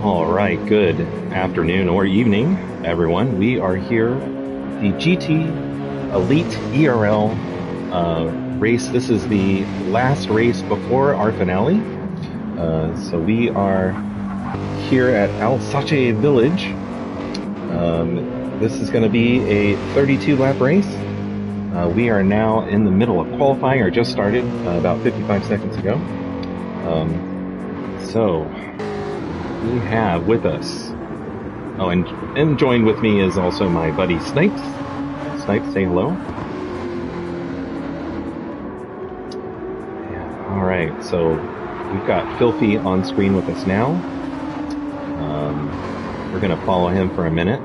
All right, good afternoon or evening, everyone. We are here, the GT Elite ERL race. This is the last race before our finale. So we are here at Alsace Village. This is going to be a 32-lap race. We are now in the middle of qualifying, or just started about 55 seconds ago. So we have with us, and joined with me is also my buddy Snipes. Snipes, say hello. Yeah, all right, so we've got Filthy on screen with us now. We're going to follow him for a minute.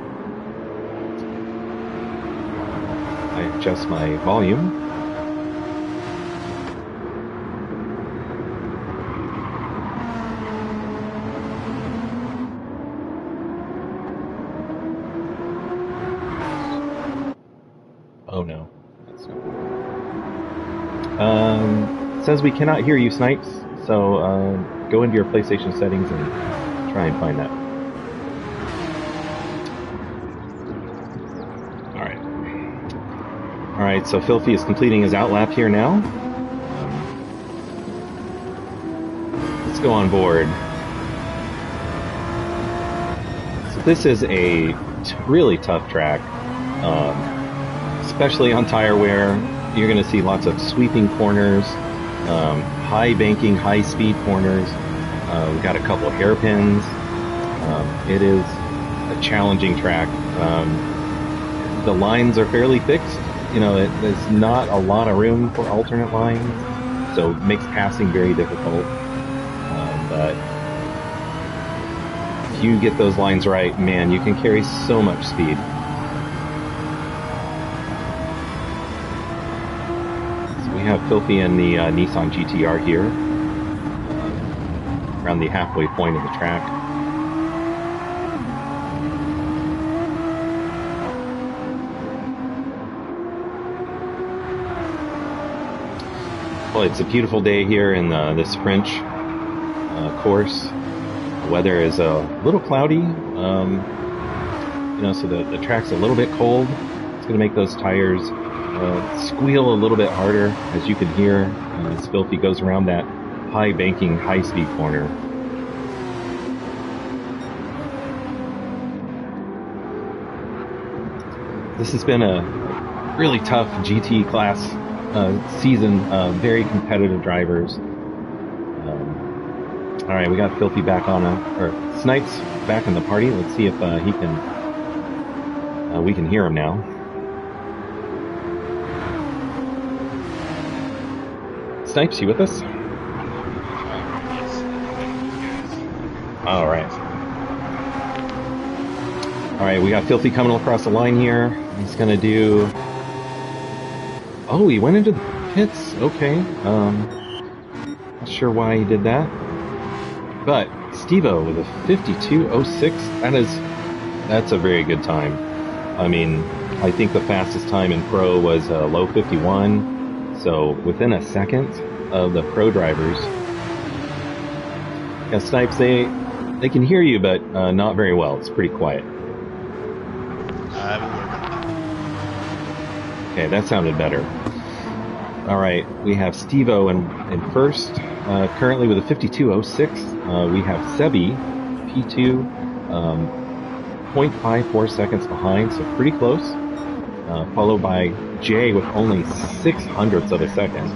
I adjust my volume. Oh no, that's not. Says we cannot hear you, Snipes. So go into your PlayStation settings and try and find that. All right. So Filthy is completing his outlap here now. Let's go on board. So this is a really tough track. Especially on tire wear, you're going to see lots of sweeping corners, high banking, high speed corners. We've got a couple of hairpins. It is a challenging track. The lines are fairly fixed. You know, there's not a lot of room for alternate lines, so it makes passing very difficult. But if you get those lines right, man, you can carry so much speed. We have Filthy in the Nissan GTR here, around the halfway point of the track. Well, it's a beautiful day here in this French course. The weather is a little cloudy, so the track's a little bit cold. It's going to make those tires squeal a little bit harder, as you can hear as Filthy goes around that high banking, high speed corner. This has been a really tough GT class season, very competitive drivers. All right, we got Filthy back on, or Snipes back in the party. Let's see if he can. We can hear him now. Snipes, you with us? All right. All right, we got Filthy coming across the line here. He's gonna do. Oh, he went into the pits. Okay. Not sure why he did that. But Steve-O with a 52.06. That's a very good time. I mean, I think the fastest time in Pro was low 51. So within a second of the Pro drivers. Yeah, Snipes, they can hear you, but not very well. It's pretty quiet. Okay, that sounded better. All right, we have Steve-O in first, currently with a 52.06. We have Sebi, P2, 0.54 seconds behind, so pretty close. Followed by Jay with only 0.06 of a second.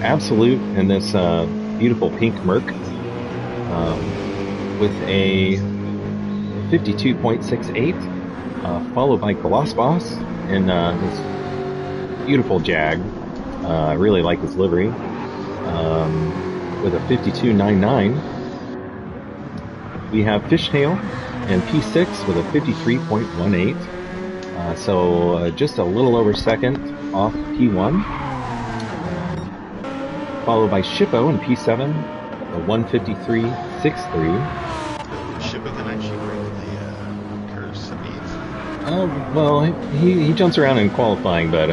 Absolute in this beautiful pink Merc with a 52.68. Followed by Gloss Boss in this beautiful Jag. I really like his livery. With a 52.99. We have Fishtail in P6 with a 53.18. So just a little over second off P1. Followed by Shippo in P7, a 153.63. Shippo can actually break the curve speeds. Well, he jumps around in qualifying, but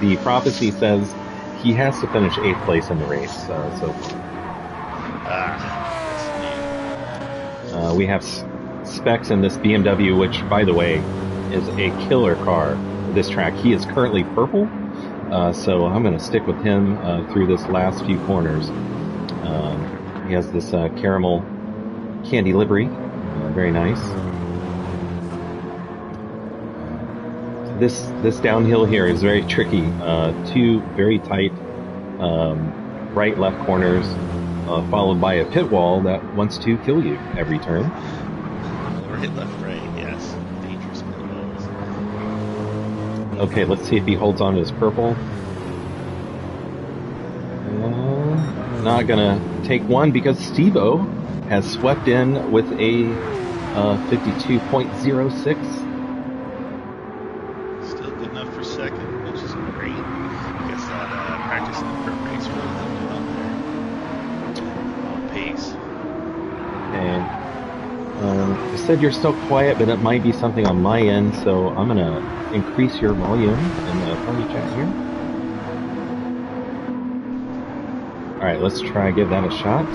the prophecy says he has to finish 8th place in the race so far. We have specs in this BMW, which, by the way, is a killer car for this track. He is currently purple, so I'm going to stick with him through this last few corners. He has this caramel candy livery, very nice. This downhill here is very tricky. Two very tight right-left corners, followed by a pit wall that wants to kill you every turn. Right, left, right, yes. Dangerous pit walls. Okay, let's see if he holds on to his purple. Not gonna take one because Steve-O has swept in with a 52.06. Still good enough for second, which is great. I guess that practicing the prep race really helped him out there. On pace. Okay. You said you're still quiet, but it might be something on my end, so I'm gonna increase your volume in the party chat here. Alright, let's try give that a shot.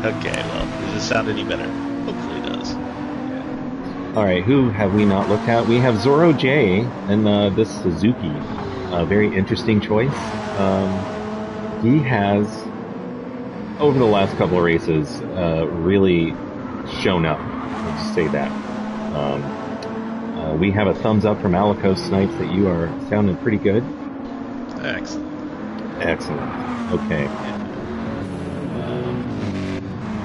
Okay, well, does it sound any better? Hopefully it does. Alright, who have we not looked at? We have Zoro J and this Suzuki. A very interesting choice. He has, over the last couple of races, really shown up. Let's say that. We have a thumbs up from Alico Snipes that you are sounding pretty good. Excellent. Excellent. Okay.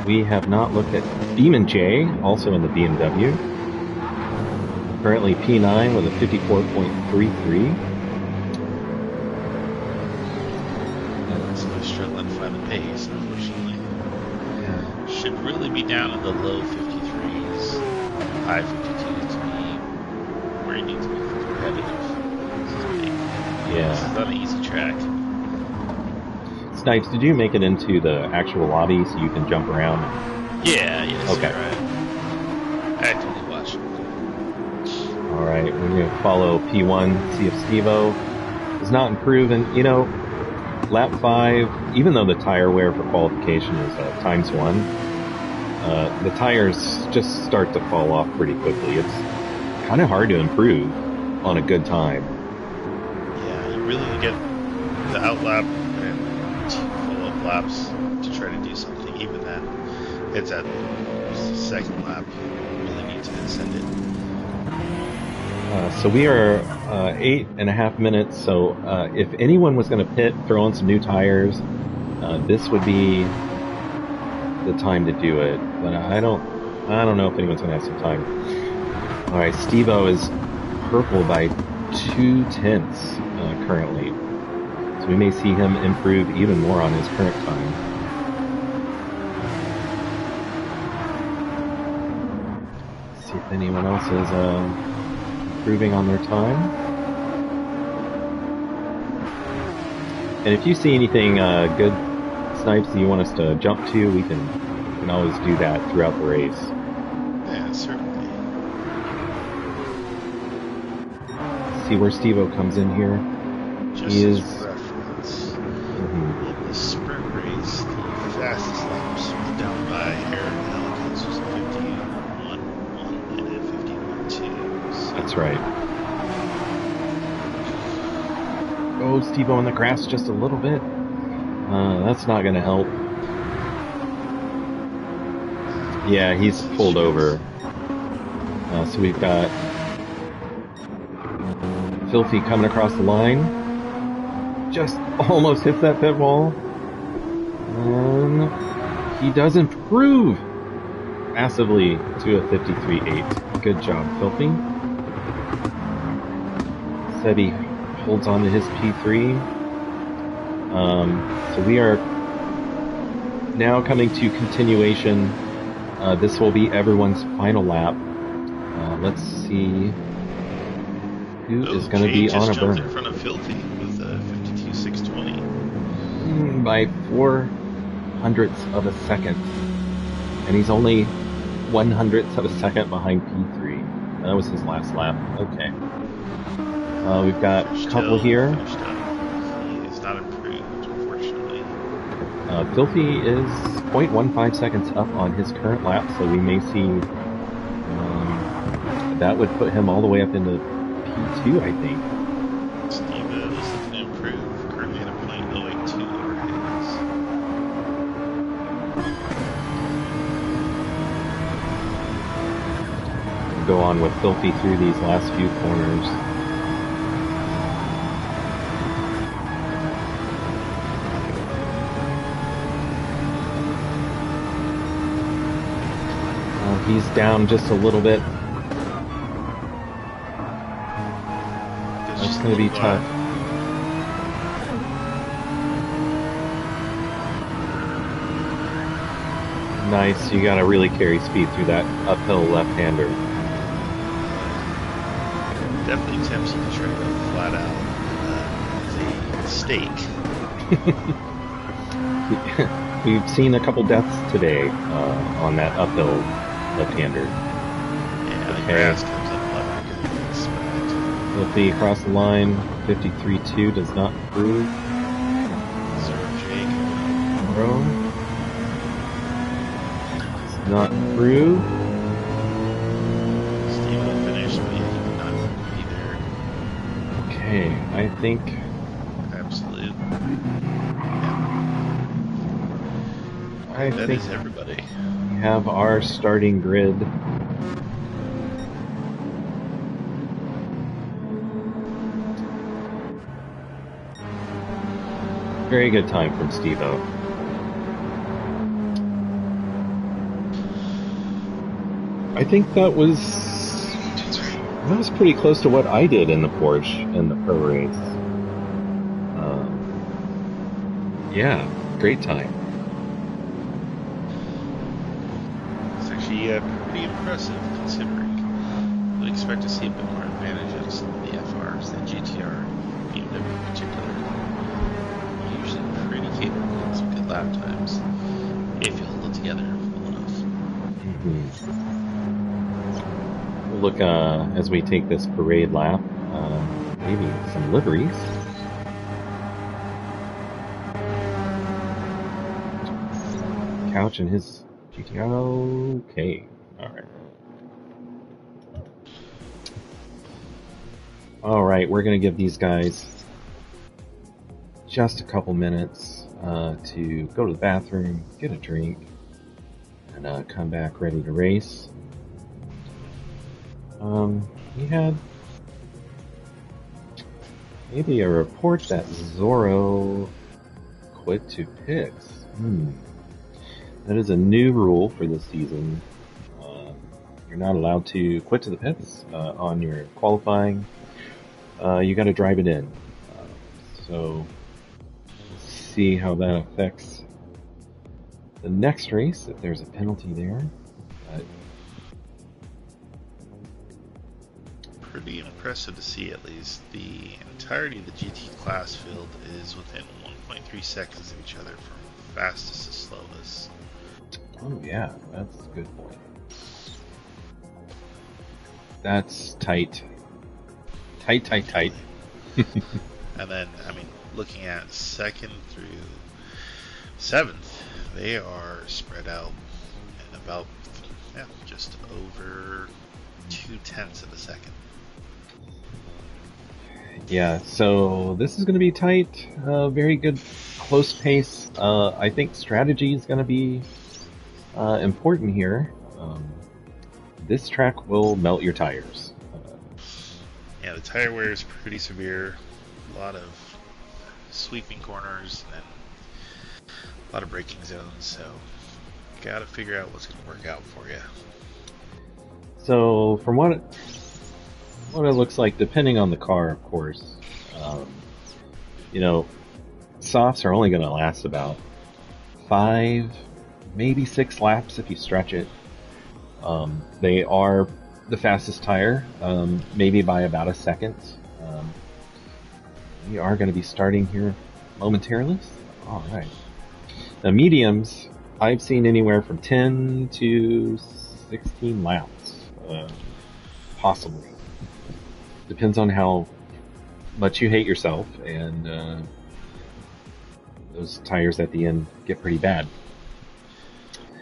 We have not looked at Demon J, also in the BMW. Currently P9 with a 54.33. So struggling to find the pace, unfortunately. Should really be down in the low 53s, high 52s to be where you need to be competitive. This is big. Yeah. This is not an easy track. Snipes, did you make it into the actual lobby so you can jump around? Yeah, yes. Okay. Right. Actively watching. Alright, we're going to follow P1, see if Steve-O does not improve. And, you know, lap 5, even though the tire wear for qualification is ×1, the tires just start to fall off pretty quickly. It's kind of hard to improve on a good time. Yeah, you really get the outlap and follow-up laps to try to do something. Even then, it's at the second lap. You really need to send it. So we are 8.5 minutes. So if anyone was going to pit, throw on some new tires, this would be the time to do it. But I don't know if anyone's going to have some time. All right, Steve-O is purple by 0.2 currently, so we may see him improve even more on his current time. Let's see if anyone else is improving on their time. And if you see anything good, Snipes, that you want us to jump to, we can always do that throughout the race. Yeah, certainly. Let's see where Steve-O comes in here. Just He as is reference, in the sprint race, the fastest lap was down by Aaron Allen's was a 51.1 and a 51.2. So That's right. Oh, Steve-O in the grass just a little bit. That's not going to help. Yeah, he's pulled over. So we've got Filthy coming across the line. Just almost hits that pit wall. And he does improve massively to a 53.8. Good job, Filthy. Said he holds on to his P3. So we are now coming to continuation. This will be everyone's final lap. Let's see who is going to be on a burner. in front of Filthy with a 52.620. By 0.04 of a second. And he's only 0.01 of a second behind P3. That was his last lap. Okay. We've got a couple here. He is not improved, unfortunately. Filthy is 0.15 seconds up on his current lap, so we may see that would put him all the way up into P2, I think. Steve is looking to improve, currently at a .082 over Hayes. Go on with Filthy through these last few corners. He's down just a little bit. That's going to be tough. Nice. You got to really carry speed through that uphill left-hander. Definitely tempts you to try to flat out as a steak. We've seen a couple deaths today on that uphill left-hander. Yeah, the grass comes up left because it's spread. Filthy across the line, 53.2 does not improve. Zero Jake. Does not improve. Steve will finish, but yeah, he would not be there. Okay, I think... Absolute. Yeah. I That think is everybody. we have our starting grid. Very good time from Steve-O. I think that was pretty close to what I did in the Porsche in the pro race. Yeah, great time. It's actually pretty impressive considering we'd expect to see a bit more advantage out of some of the FRs than GTR, BMW in particular. Usually pretty capable of some good lap times if you hold it together well enough. Mm-hmm. We'll look as we take this parade lap, maybe some liveries. Couch and his GTR. Okay, alright. Alright, we're going to give these guys just a couple minutes to go to the bathroom, get a drink, and come back ready to race. We had maybe a report that Zorro quit to pits. That is a new rule for this season. You're not allowed to quit to the pits on your qualifying. You got to drive it in. So let's see how that affects the next race, if there's a penalty there. Pretty impressive to see at least the entirety of the GT class field is within 1.3 seconds of each other from fastest to slowest. Oh yeah, that's a good point. That's tight. Tight. And then, I mean, looking at 2nd through 7th, they are spread out in about, just over 0.2 of a second. Yeah, so this is going to be tight. Very good, close pace. I think strategy is going to be important here. This track will melt your tires. Yeah, the tire wear is pretty severe. A lot of sweeping corners and a lot of braking zones. So, gotta figure out what's going to work out for you. So, from what it looks like, depending on the car, of course, softs are only going to last about 5, maybe 6 laps if you stretch it. They are the fastest tire, maybe by about a second. We are going to be starting here momentarily. All right. The mediums, I've seen anywhere from 10 to 16 laps, possibly. Depends on how much you hate yourself and those tires at the end get pretty bad.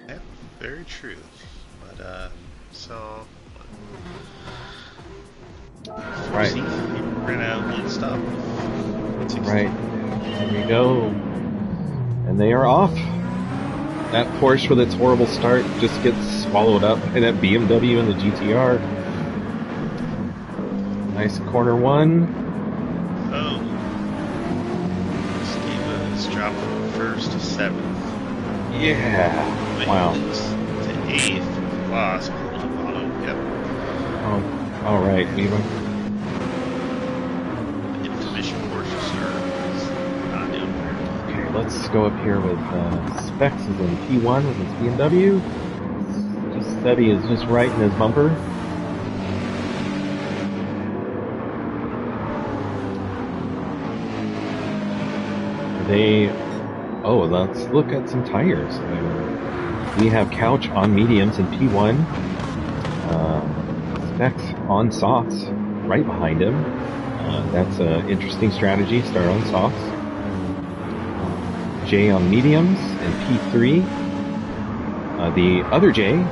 Yeah, very true. But so Right. 4C, we're gonna have one stop. 16. Right. Here we go. And they are off. That Porsche with its horrible start just gets swallowed up by that BMW and the GTR. Nice corner one. Oh. Steve has dropped from first to seventh. Yeah. Wow. To eighth. Lost. Yep. Oh, all right, Viva. Intermission Porsche, sir. Is not doing well. Okay, let's go up here with Specs is in P1 with his BMW. Just said he is just right in his bumper. Oh, let's look at some tires. We have Couch on mediums in P1. Specs on softs right behind him. That's an interesting strategy. Start on softs. J on mediums in P3. The other J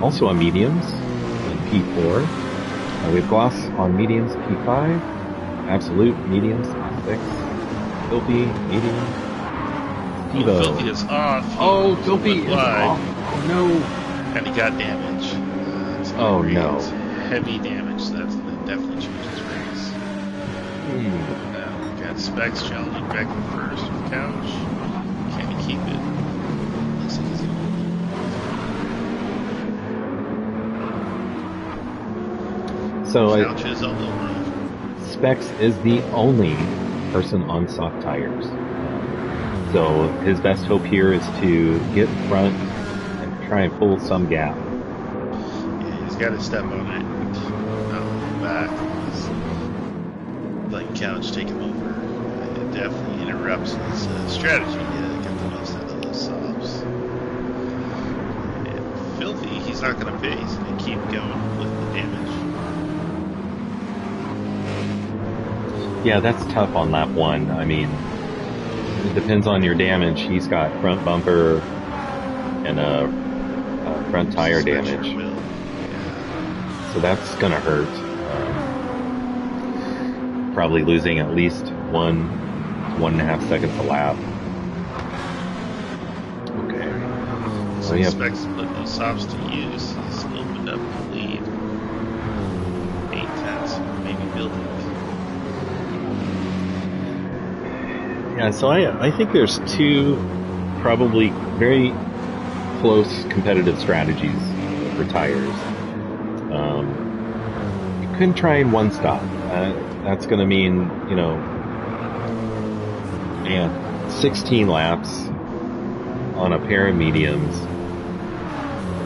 also on mediums in P4. We have Gloss on mediums P5. Absolute mediums P6. Filthy, medium. Oh, Filthy is off. Oh, Filthy is off. Oh, no. And he got damage. Oh, no. Heavy damage, so that's going to definitely change his race. Now, we got Specs challenging back in first with Couch. Can he keep it? Looks like he's going to. So Couch is all over. Specs is the only person on soft tires. So his best hope here is to get in front and try and pull some gap. Yeah, he's got to step on it. Not back. Let Couch take him over. It definitely interrupts his strategy to get the most out of those softs. And Filthy, he's not going to pay. He's going to keep going with the damage. Yeah, that's tough on lap one. I mean, it depends on your damage. He's got front bumper and a front tire damage. So that's going to hurt. Probably losing at least 1.5 seconds a lap. Okay. So he expects to put those softs to use. He's opened up the lead. 8/10, maybe build it. Yeah, so I think there's two probably very close competitive strategies for tires. You couldn't try in one stop. That's going to mean, 16 laps on a pair of mediums.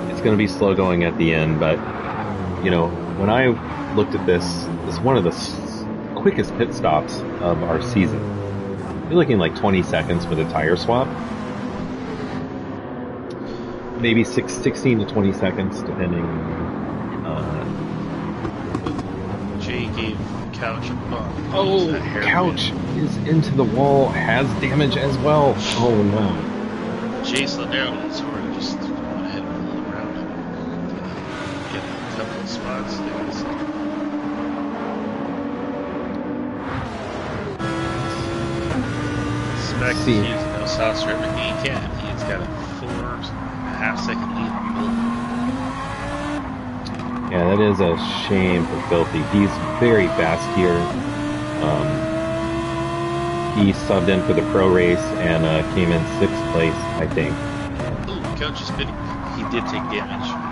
It's going to be slow going at the end, but, when I looked at this is one of the quickest pit stops of our season. You're looking like 20 seconds with a tire swap. Maybe 16 to 20 seconds, depending. Jay gave Couch a bump. Oh, Couch is into the wall, has damage as well. Oh no. Jay slowed down and sort of just went ahead and pulled around him. Get a couple of spots there. Specs is using those softs for everything he can. He's got a 4.5 second lead on Filthy. Yeah, that is a shame for Filthy. He's very fast here. He subbed in for the pro race and came in 6th place, I think. Ooh, Couch is bidding. He did take damage off.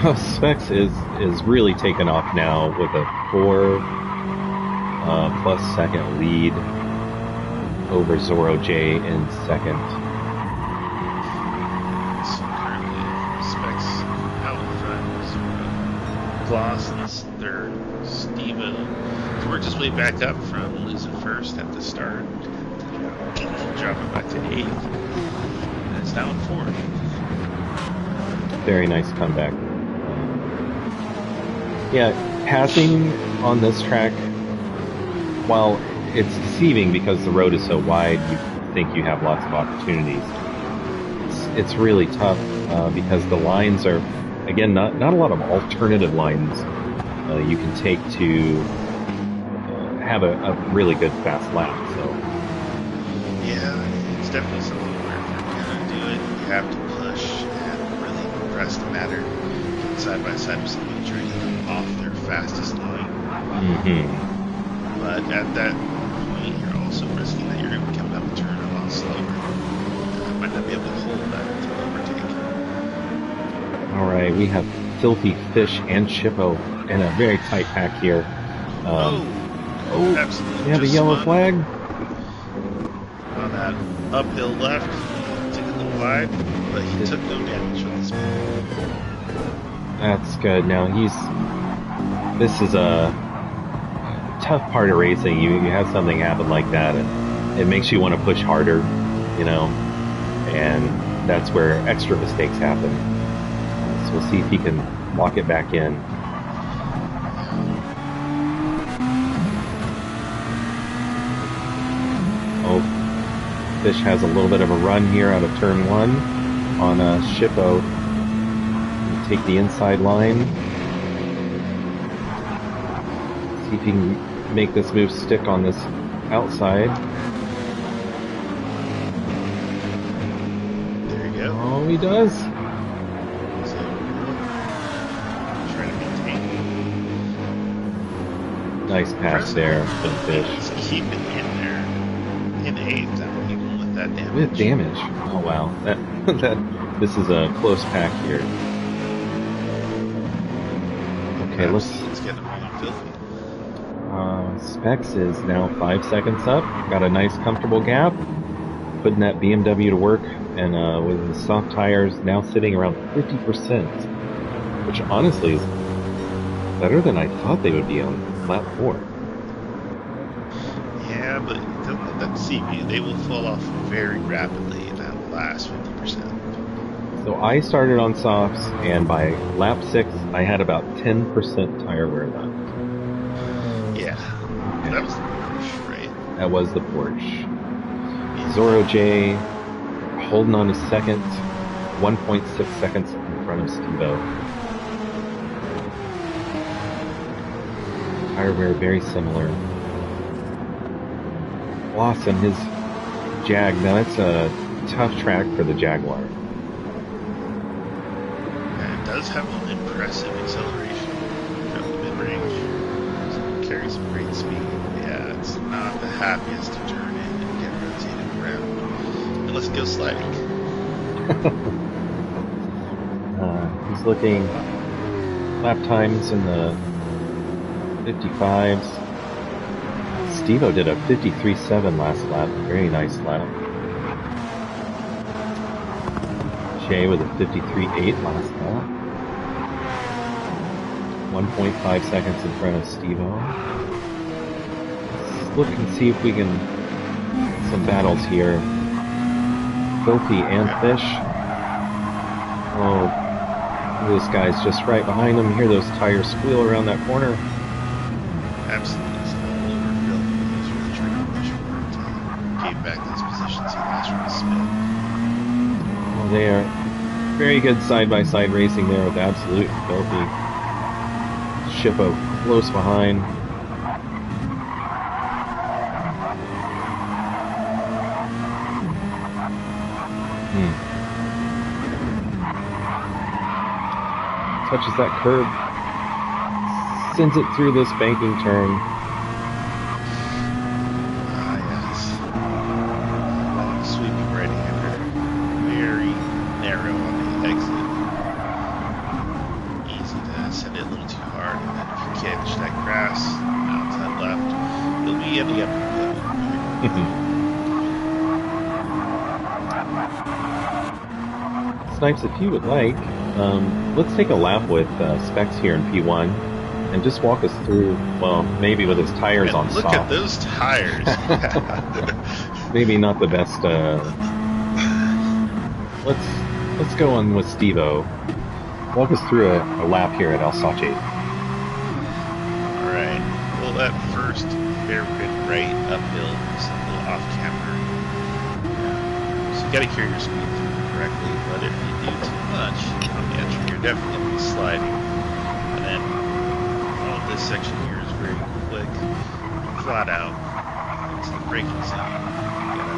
Oh, Specs is really taken off now with a 4+ second lead over Zorro J in 2nd. So currently, Specs out in front. Gloss is 3rd. Steve worked his way back up from losing 1st at the start. Dropping back to 8th. And it's now in 4th. Very nice comeback. Yeah, passing on this track, while it's deceiving because the road is so wide, you think you have lots of opportunities. It's really tough because the lines are, again, not a lot of alternative lines you can take to have a really good fast lap. So yeah, it's definitely something where if you're gonna do it, you have to push and really press the matter, get side by side with somebody trying to come off their fastest line. But at that point, you're also risking that you're going to be coming up the turn a lot slower. I might not be able to hold that until overtake. All right, we have Filthy Fish and Chippo in a very tight pack here. Absolutely. We have a yellow flag. On that uphill left, he took a little wide, but he took no damage from the speed. That's good. Now this is a tough part of racing. You have something happen like that, and it makes you want to push harder, you know, and that's where extra mistakes happen. So we'll see if he can lock it back in. Oh, Fish has a little bit of a run here out of turn 1 on Shippo. Take the inside line. See if he can make this move stick on this outside. There you go. Oh, he does. So, trying to maintain. Nice pass there for the Fish. Just keep it in there. In 8th, even with that damage. With damage. Oh wow. This is a close pack here. Okay, let's get him on Filthy. Specs is now 5 seconds up. Got a nice comfortable gap. Putting that BMW to work, and with the soft tires now sitting around 50%, which honestly is better than I thought they would be on lap 4. Yeah, but don't let that deceive you. They will fall off very rapidly in that last 50%. So I started on softs, and by lap 6, I had about 10% tire wear left. Yeah, that was the Porsche, right? That was the Porsche. Zorro J holding on to second, 1.6 seconds in front of Steve-O. Tire wear very similar. Blossom, his Jag, now that's a tough track for the Jaguar. And it does have an impressive acceleration from the mid-range. So it carries some great speed. Yeah, it's not the happiest to turn in and get rotated around. But let's go sliding. He's looking lap times in the 55s. Steve-O did a 53.7 last lap. Very nice lap. Jay with a 53.8 last lap. 1.5 seconds in front of Steve-O. Let's look and see if we can some battles here. Filthy and Fish. Oh, this guy's just right behind him. You hear those tires squeal around that corner. Absolutely. It's all over Filthy. He's really trying to push forward to gain back those positions he lost from the spin. Well, they are very good side-by-side racing there with Absolute and Filthy. Shippo close behind. Touches that curb, sends it through this banking turn. Yes. Long sweeping right-hander. Very narrow on the exit. Easy to send it a little too hard, and then if you catch that grass outside left, you'll be ending up in the Snipes, if you would like, let's take a lap with Specs here in P1 and just walk us through, well, maybe with his tires on look soft. at those tires. Maybe not the best. Let's go on with Steve-O. Walk us through a lap here at El Sache. Alright. Well, that first hairpin right uphill is a little off camber. So you gotta carry your speed correctly, but if you do too much on the entry, you're definitely gonna be sliding. And then, oh, this section here is very quick, flat out, into the braking zone. You gotta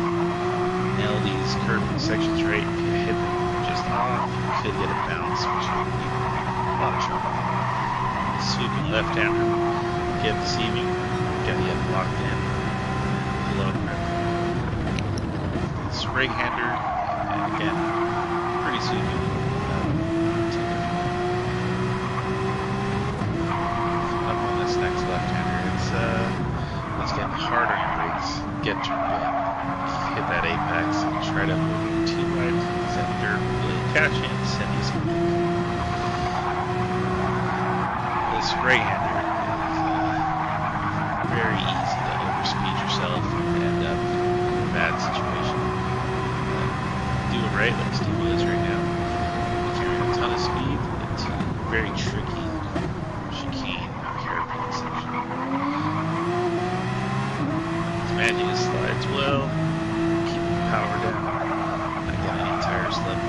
nail these curving sections right. If you hit them just off, you could get a bounce, which would be a lot of trouble. Sweeping left-hander, get deceiving, get you locked in, below grip. This right-hander, and again, pretty sweeping. Up on this next left-hander, it's getting hard on your brakes. Get turned in, hit that apex, and try to move too right, because that dirt will catch you and send you spinning. This right-hander is very easy to overspeed yourself and end up in a bad situation. Do it right, like Steve is right now. If you're in a ton of speed, it's very tricky chicane hairpin section. It's managing to slides well, keep the power down, not get any tire slip.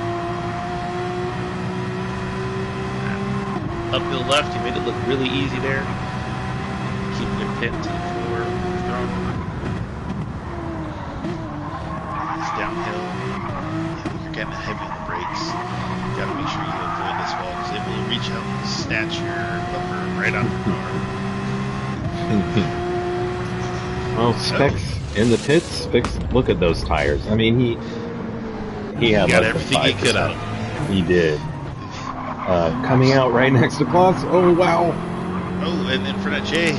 Uphill left, you made it look really easy there. Keeping your pin to the floor of the throttle. It's downhill. You're getting heavy on the brakes. You gotta make sure you avoid this wall because it will reach out and snatch your bumper right off the car. Oh, Specs in the pits. Specs, look at those tires. I mean, he had got less everything than he could out of 5%. them. He did. Coming out right next to Kloss. Oh, wow. Oh, and in front of Jay.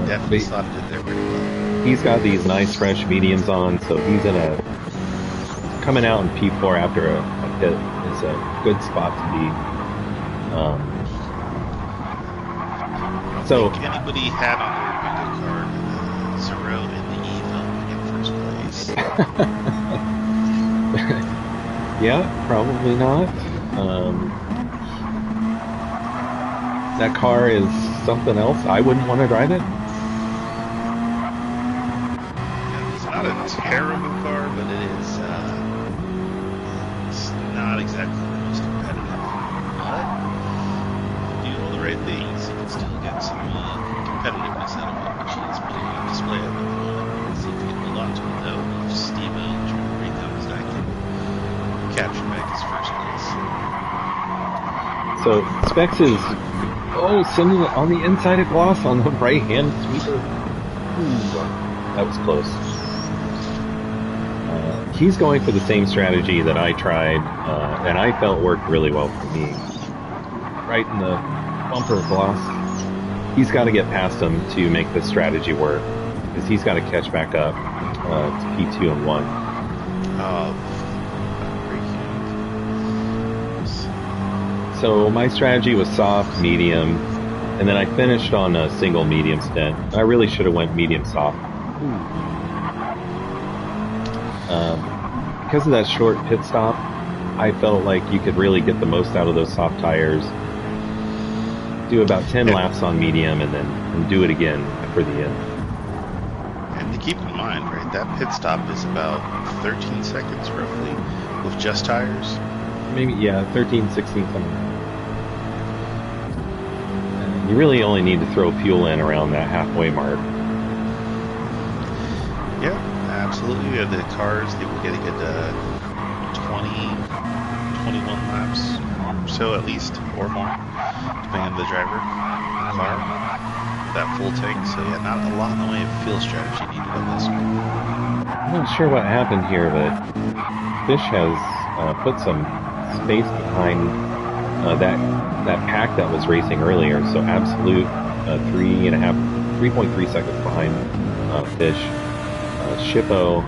Definitely slotted it there pretty well. He's got these nice fresh mediums on, so he's coming out in P4 after a pit is a good spot to be. I don't think anybody had on their bingo card Zero in the E film in first place. Yeah, probably not. That car is something else. I wouldn't want to drive it. It's not a terrible car, but it's not exactly the most competitive. But if you do all the right things, you can still get some competitiveness out of it, which is pretty on display at the moment. See if you can hold on to it though. If Steve trying to break down his deck and capture back his first place. So Specs is sending it on the inside of Gloss on the right hand sweeper. That was close. He's going for the same strategy that I tried, and I felt worked really well for me. Right in the bumper of Gloss. He's got to get past him to make this strategy work, because he's got to catch back up to P2 and 1. So my strategy was soft, medium, and then I finished on a single medium stint. I really should have went medium soft. Because of that short pit stop, I felt like you could really get the most out of those soft tires. Do about 10 laps on medium and do it again for the end. And to keep in mind, right, that pit stop is about 13 seconds roughly with just tires. Maybe, 13, 16, something. You really only need to throw fuel in around that halfway mark. Yeah, absolutely. The cars, they will get a good 20, 21 laps or so at least, or more, depending on the driver, the car, that full tank. So yeah, not a lot in the way of fuel strategy needed on this one. I'm not sure what happened here, but Fish has put some space behind that pack that was racing earlier. So Absolute 3.3 seconds behind Fish. Shippo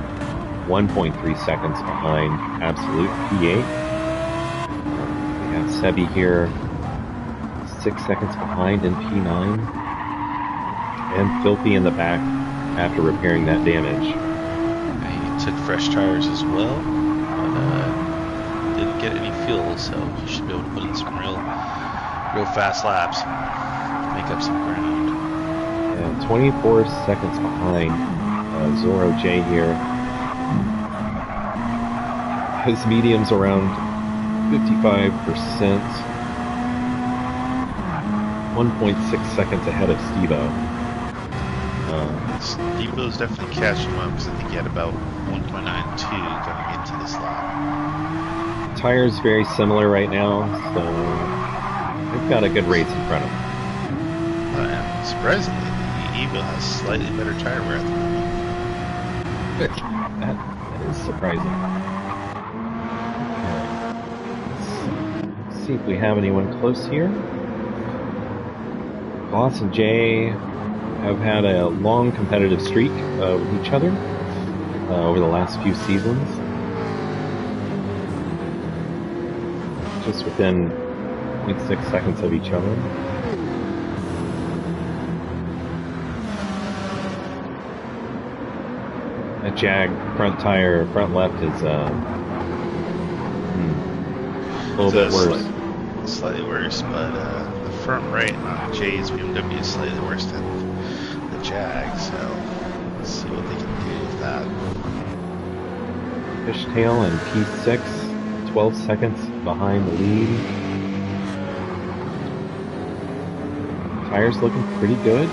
1.3 seconds behind Absolute P8. We have Sebi here 6 seconds behind in P9. And Filthy in the back after repairing that damage. He took fresh tires as well, but fuel, so you should be able to put in some real fast laps, make up some ground. Yeah, 24 seconds behind Zorro J here. His medium's around 55%. 1.6 seconds ahead of Steve-O. Steve-O's definitely catching him up because I think he had about 1.92 going into this lap. Tires very similar right now, so they've got a good race in front of them. And surprisingly, the Evo has slightly better tire wear at the moment. That is surprising. Okay. Let's see if we have anyone close here. Boss and Jay have had a long competitive streak with each other over the last few seasons. Just within 0.6 seconds of each other. That Jag front tire, front left is a little bit worse. Slightly worse, but the front right on Jay's BMW is slightly worse than the Jag, so let's see what they can do with that. Fishtail and P6, 12 seconds behind the lead. Tires looking pretty good.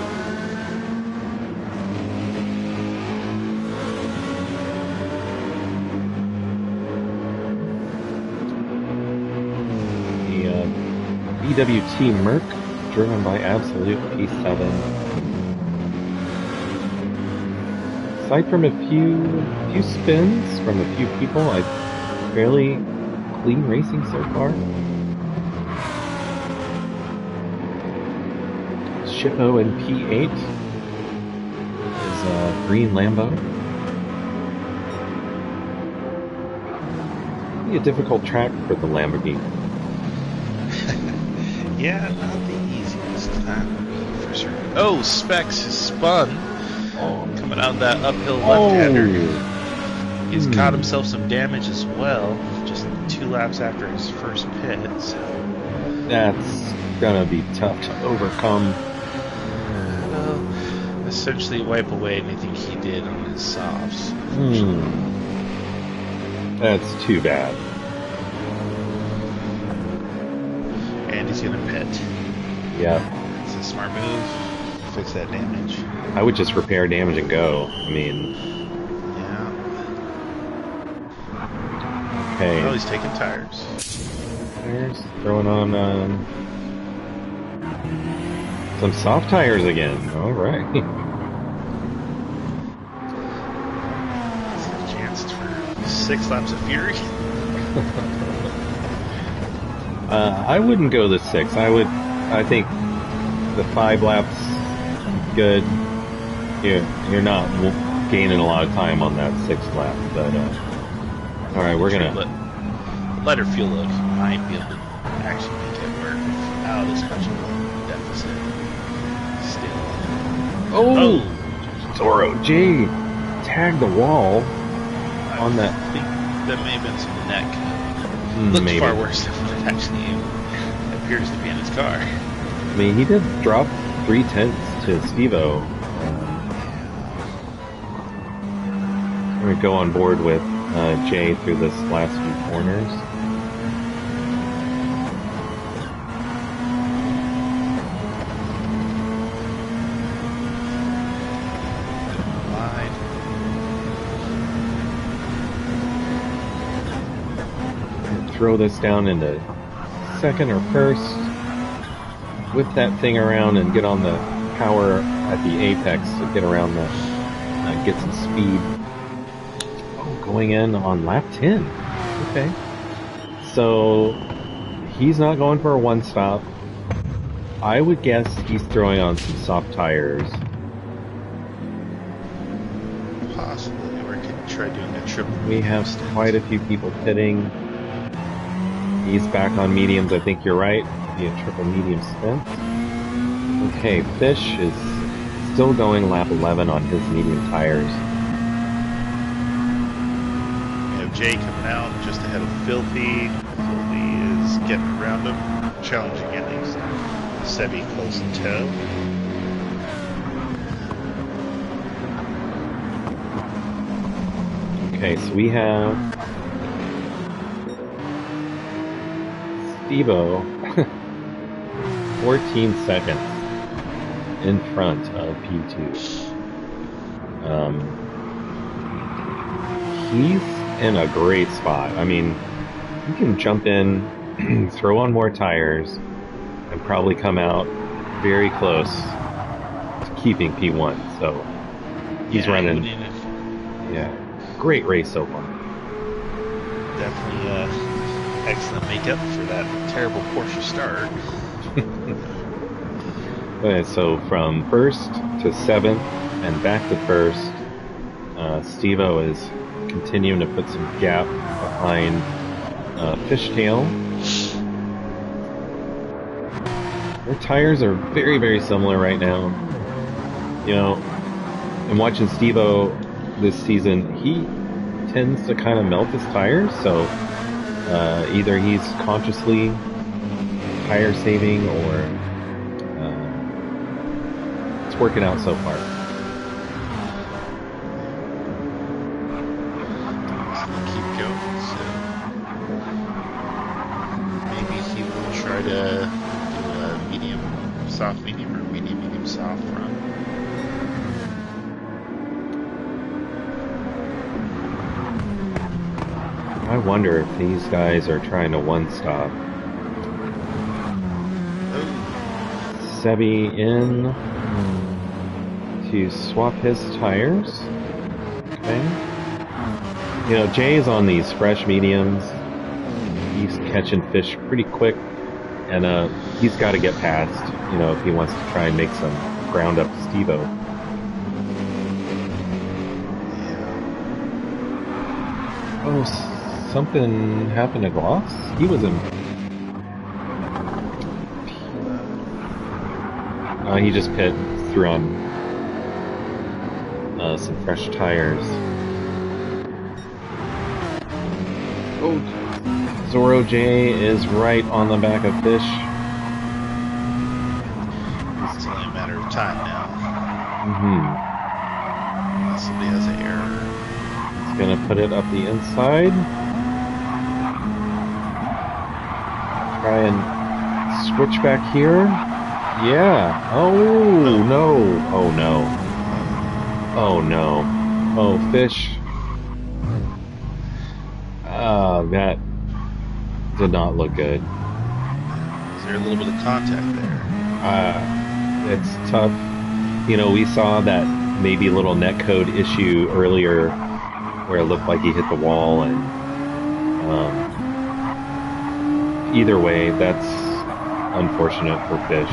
BWT Merc, driven by Absolute P7. Aside from a few spins from a few people, fairly clean racing so far. Shippo in P8 is a green Lambo. Be a difficult track for the Lamborghini. Yeah, not the easiest, that would be for sure. Oh, Specs is spun. Coming out of that uphill left-hander. He's caught himself some damage as well, just 2 laps after his first pit. So. That's gonna be tough to overcome. Essentially wipe away anything he did on his softs. That's too bad. And he's gonna pit. Yeah. It's a smart move. Fix that damage. I would just repair damage and go. I mean... Yeah. Okay. Oh, he's taking tires. Tires. Throwing on some soft tires again. Alright. Is there a chance for 6 laps of fury? I wouldn't go the 6. I think the 5 laps good. You're not gaining a lot of time on that 6th lap, but all right, we're gonna lighter fuel load. He might be able to actually make it work without as much of a deficit. Still. Zorro J tagged the wall on that. I think that may have been some neck. Looked Maybe. far worse than what it actually appears to be in his car. I mean, he did drop 3/10 to Steve-O. I'm going to go on board with Jay through this last few corners. Throw this down into second or first, whip that thing around and get on the power at the apex to get around the, get some speed. Oh, going in on lap 10. Okay. So, he's not going for a one stop. I would guess he's throwing on some soft tires. Possibly, or could try doing a triple. We have quite a few people pitting. He's back on mediums, I think you're right. Be a triple medium stint. Okay, Fish is still going lap 11 on his medium tires. We have Jay coming out just ahead of Filthy. Filthy getting around him, challenging at least. Sebi close in tow. Okay, so we have Stevo 14 seconds in front of P2. He's in a great spot. I mean, you can jump in, throw on more tires, and probably come out very close to keeping P1. So he's running. Yeah, great race so far. Definitely excellent makeup for that terrible Porsche start. Okay, so from first to seventh and back to first, Stevo is continuing to put some gap behind Fishtail. Their tires are very, very similar right now. You know, and watching Stevo this season, he tends to kind of melt his tires, so either he's consciously tire saving or it's working out so far. Keep going, so maybe he will try to do a medium, soft, medium, or medium, medium, soft run. I wonder if these guys are trying to one-stop. Sebi in to swap his tires. Okay. You know, Jay's on these fresh mediums. He's catching fish pretty quick, and he's got to get past, you know, if he wants to try and make some ground up Stevo. Oh, something happened to Gloss? He was in... he just threw on some fresh tires. Oh, Zoro J is right on the back of Fish. It's only a matter of time now. Mm-hmm. Somebody has an error. He's gonna put it up the inside. Try and switch back here. Yeah. Oh no. Oh no. Oh no. Oh, Fish. That did not look good. Is there a little bit of contact there? It's tough. You know, we saw that maybe little netcode issue earlier where it looked like he hit the wall, and either way, that's unfortunate for Fish.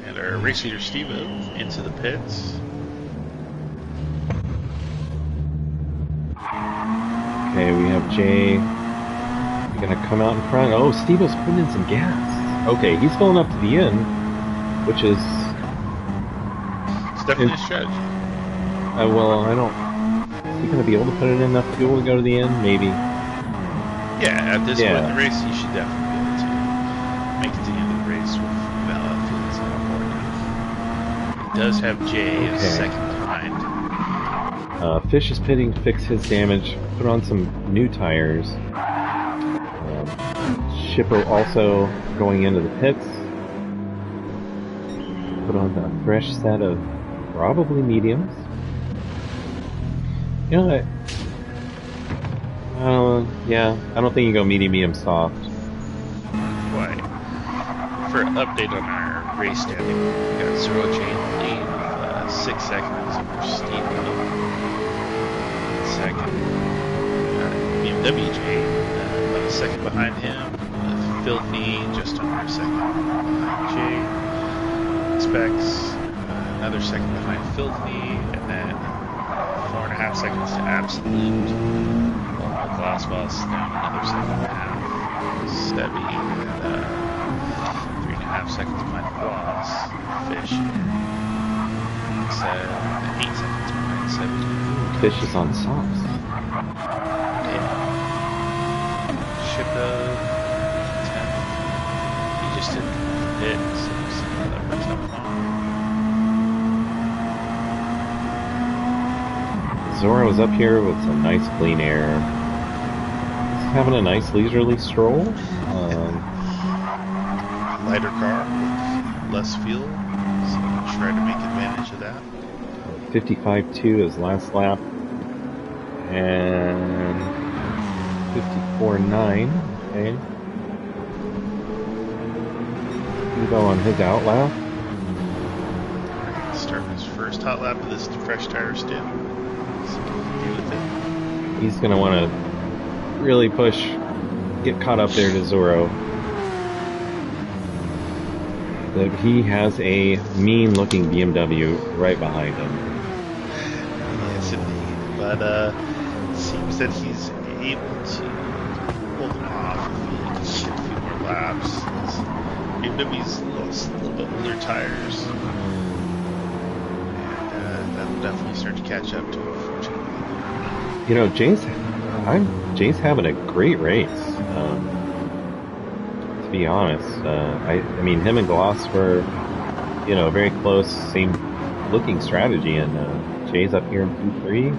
And our race leader Stevo into the pits. Okay, we have Jay gonna come out in front. Oh, Stevo's putting in some gas. Okay, he's filling up to the end, which is... It's definitely a strategy. Well, I don't... Is he gonna be able to put in enough fuel to go to the end? Maybe. Yeah, at this point in the race, he should definitely be able to make it to the end of the race with fuel on board. It does have Jay as second behind. Fish is pitting to fix his damage, put on some new tires. Shippo also going into the pits. Put on a fresh set of probably mediums. You know what? I don't think you go medium, soft. Right. For an update on our race standing, we got Zero Chain lead with 6 seconds over Steve second. BMWJ about a second behind him. Filthy just under a second behind Jay. Specs another second behind Filthy, and then 4.5 seconds to Absolute. Glass Boss down another second and a half. Sebi and 3.5 seconds behind Gloss. Fish 8 seconds behind Sebi. Fish is on softs. Yeah. Shippo 10th. He just didn't hit, so we'll see how that works out for him. Zoro's up here with some nice clean air. He's having a nice leisurely stroll. Lighter car with less fuel, so try to make advantage of that. 55.2 his last lap. And 54.9. Okay. Go on his out lap. Starting his first hot lap of this fresh tire stint. See what he can do with it. He's going to want to really push, get caught up there to Zoro. But he has a mean-looking BMW right behind him. Yes, indeed. But it seems that he's able to hold him off if he can get a few more laps. BMW's a little bit older tires, and that'll definitely start to catch up to him, unfortunately. You know, Jay's having a great race. To be honest, I mean, him and Gloss were, you know, very close, same looking strategy, and Jay's up here in P3,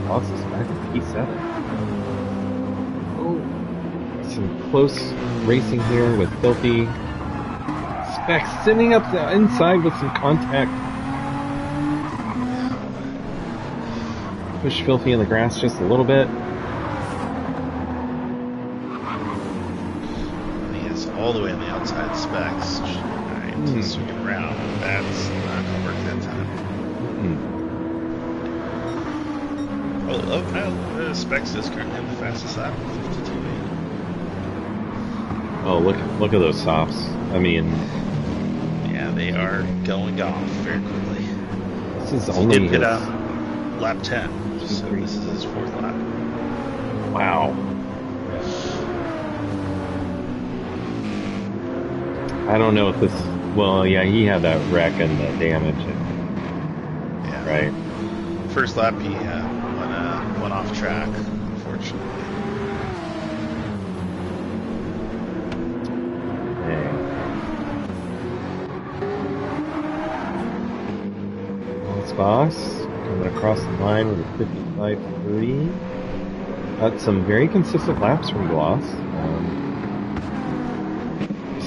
Gloss is back in P7. Oh, some close racing here with Filthy. Specs sending up the inside with some contact. Push Filthy in the grass just a little bit. All the way on the outside Specs. Alright, he's swinging around. That's not going to work that time. Oh, Specs is currently on the fastest lap, 52.8. Oh, look at those softs. I mean, yeah, they are going off very quickly. This is he only did hit his... lap 10, so this is his fourth lap. Wow. I don't know if this... Well, yeah, he had that wreck and the damage. Yeah. Right. First lap, he went off track, unfortunately. Dang. Boss coming across the line with a 55.3. Got some very consistent laps from Gloss.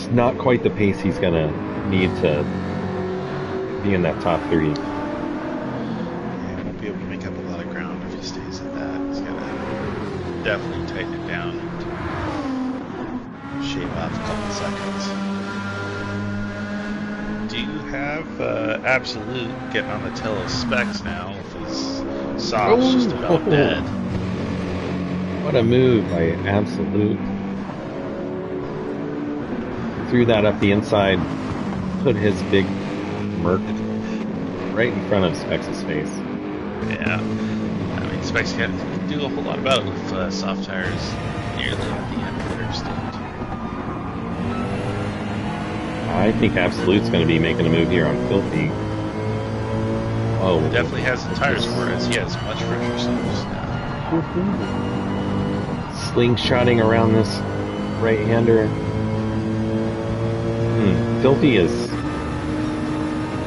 Not quite the pace he's gonna need to be in that top 3. Yeah, he won't be able to make up a lot of ground if he stays at that. He's gotta definitely tighten it down and shave off a couple seconds. Do you have Absolute getting on the tail of Specs now with his softs just about dead? What a move by Absolute. Threw that up the inside, put his big Merc right in front of Specs' face. Yeah. I mean, Specs can't do a whole lot about it with soft tires nearly at the end of their stint. I think Absolute's going to be making a move here on Filthy. Oh, He definitely has the tires for it. He has much fresher softs now. Slingshotting around this right-hander. Filthy has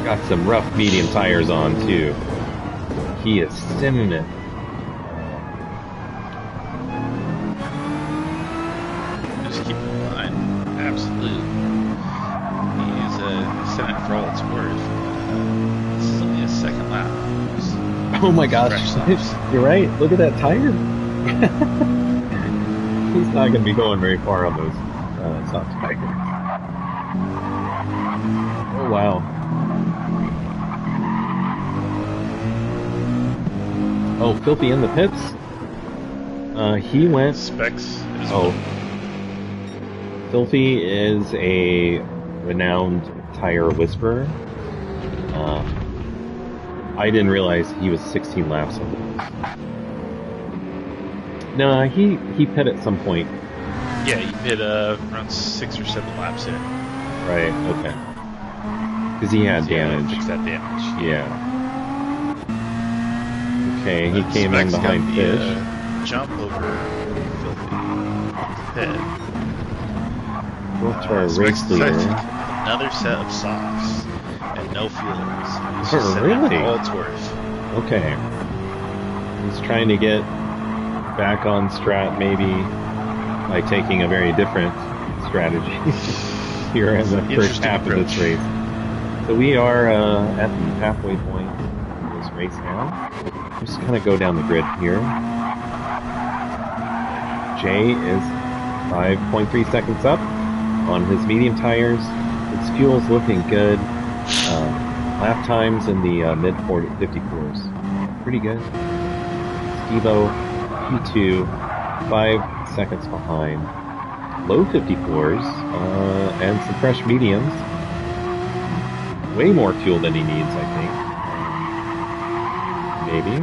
got some rough medium tires on too. He is simming it. Just keep in mind, Absolute. He's sent it for all it's worth. This is only his second lap. Oh my gosh, you're right. Look at that tire. He's not going to be going very far on those soft tires. Oh, wow. Oh, Filthy in the pits? He went... Specs is Filthy is a renowned tire whisperer. I didn't realize he was 16 laps on this. No, he pit at some point. Yeah, he pit around 6 or 7 laps in. Right, okay. Because he had damage. Fix that damage. Yeah. Okay, he came in behind Fish. Jump over Filthy. pit. Go to our race leader. Another set of softs and no fuels. He's just sending Really? all it's worth. Okay. He's trying to get back on strat maybe by taking a very different strategy here in the first half of this race. So we are at the halfway point of this race now. I'm just going to go down the grid here. Jay is 5.3 seconds up on his medium tires. His fuel's looking good. Lap times in the mid 54s. Pretty good. Stevo, P2, 5 seconds behind. Low 54s and some fresh mediums. Way more fuel than he needs, I think. Maybe.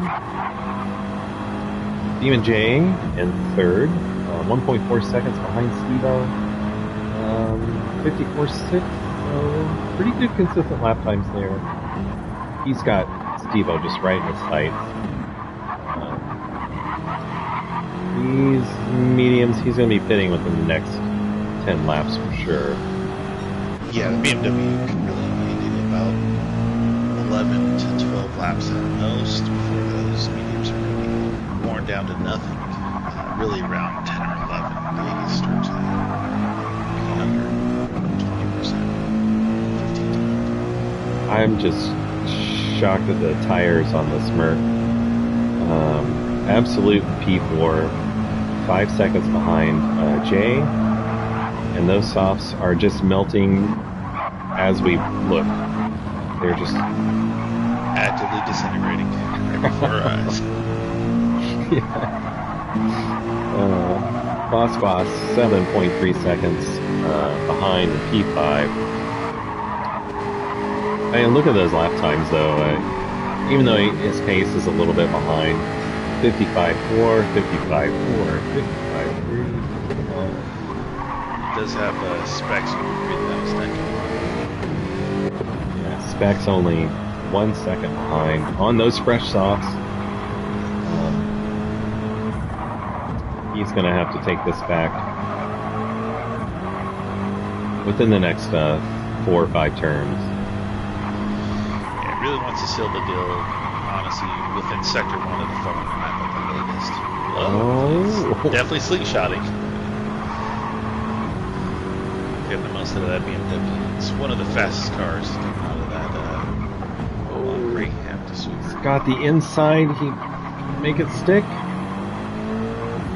Demon J in third, 1.4 seconds behind Stevo. 54.6, so pretty good consistent lap times there. He's got Stevo just right in his sights. These mediums, he's going to be pitting within the next 10 laps for sure. Yeah, the BMW can really only do about 11 to 12 laps at most before those mediums are going to be worn down to nothing. Really around 10 or 11, they start to be under 20%, 15%. I'm just shocked at the tires on the Smurf. Absolute P4, 5 seconds behind Jay, and those softs are just melting as we look. They're just actively disintegrating right before our eyes. Yeah. Boss 7.3 seconds behind P5. And look at those lap times though. Even though his pace is a little bit behind, 55.4, 55.4, 55.3. Does have specs you can read that second. Yeah, specs only 1 second behind on those fresh softs. He's going to have to take this back within the next 4 or 5 turns. Yeah, really wants to seal the deal, honestly, within Sector 1 of the following map at the latest. Oh. Definitely slingshotting. Getting the most out of that BMW. It's one of the fastest cars coming out of that Greyhound to Super. He's got the inside. He can make it stick.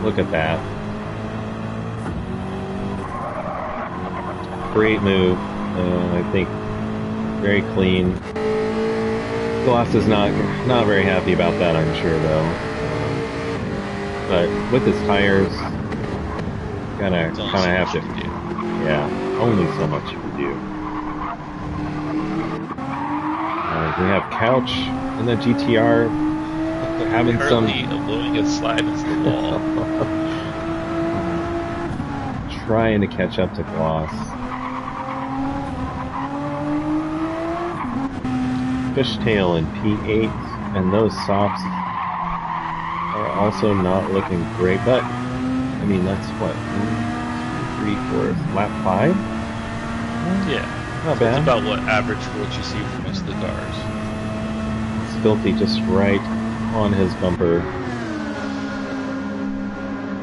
Look at that. Great move. I think very clean. Gloss is not very happy about that, I'm sure, though. But with his tires, kind of have to. Yeah, only so much you can do. We have Couch in the GTR having some blowing a slide into the wall. Trying to catch up to Gloss. Fishtail in P8, and those softs are also not looking great, but I mean that's what 1, 2, 3, 4, lap 5. Yeah, not bad. It's about what average for what you see from most of the cars. It's Filthy just right on his bumper.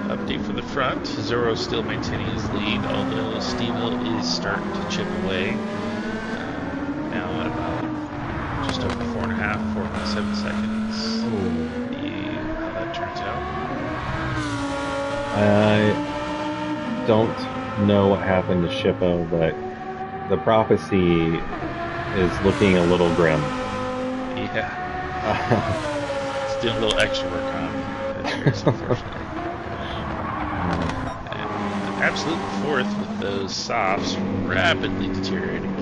Update from the front. Zoro still maintaining his lead, although Stevo is starting to chip away. Now at about just over 4.5, 4.7 seconds. See how that turns out. I don't know what happened to Shippo, but the prophecy is looking a little grim. Yeah. It's doing a little extra work on this race, unfortunately. And absolute fourth with those softs rapidly deteriorating.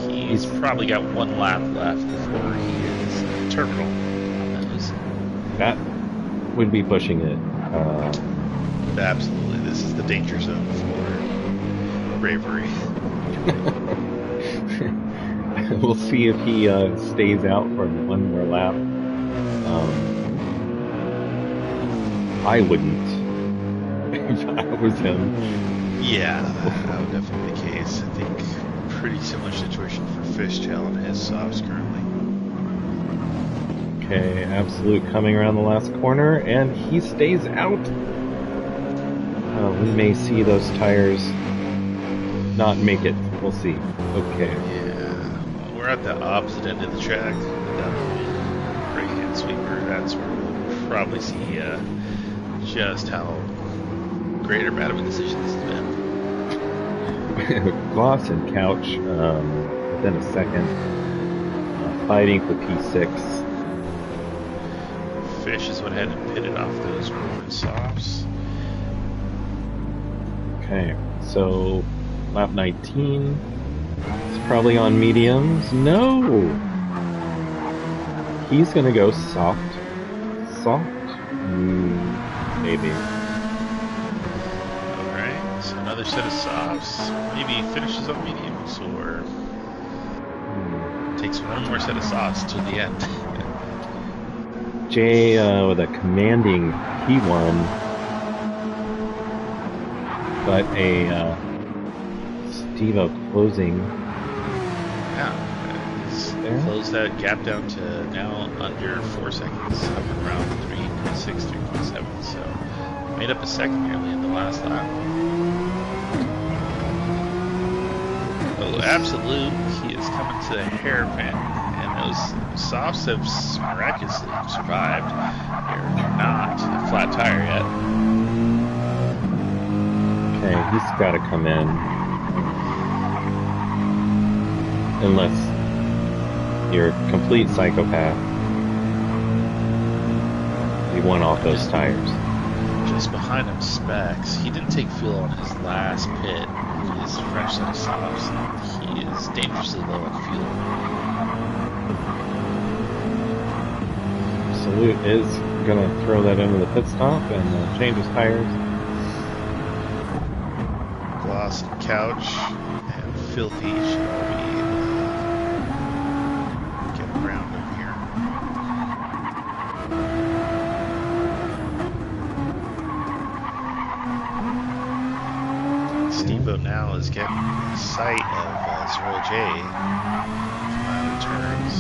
He's probably got 1 lap left before he is terminal on those. That would be pushing it. Absolutely. This is the danger zone for bravery. We'll see if he stays out for 1 more lap. I wouldn't. That was him. Yeah, that would definitely be the case. I think pretty similar situation for Fishtail and his softs currently. Okay, Absolute coming around the last corner, and he stays out. We may see those tires not make it. We'll see. Okay. Yeah, well, we're at the opposite end of the track. That right-hand sweeper, that's where we'll probably see just how great or bad of a decision this has been. Gloss and Couch within a second, fighting for P6. Fish is what had pitted off those Roman softs. Okay, so lap 19. It's probably on mediums. No! He's gonna go soft. Soft? Maybe. Alright, so another set of softs. Maybe finishes on mediums or takes one more set of softs to the end. Jay with a commanding P1, but a Steve-O closing. Yeah, he's closed that gap down to now under 4 seconds, hovering around 3.6, 3.7. So made up a second nearly in the last lap. Oh, Absolute, he is coming to the hairpin, and those softs have miraculously survived. They're not a flat tire yet. Okay, he's got to come in. Unless you're a complete psychopath. You want off those tires. Just behind him, Specs. He didn't take fuel on his last pit. His fresh set of softs. He is dangerously low on fuel. Absolute is going to throw that into the pit stop and change his tires. Gloss and Couch and Filthy should all be able to get around him here. Steve-O now is getting sight of Zero J from out of turns.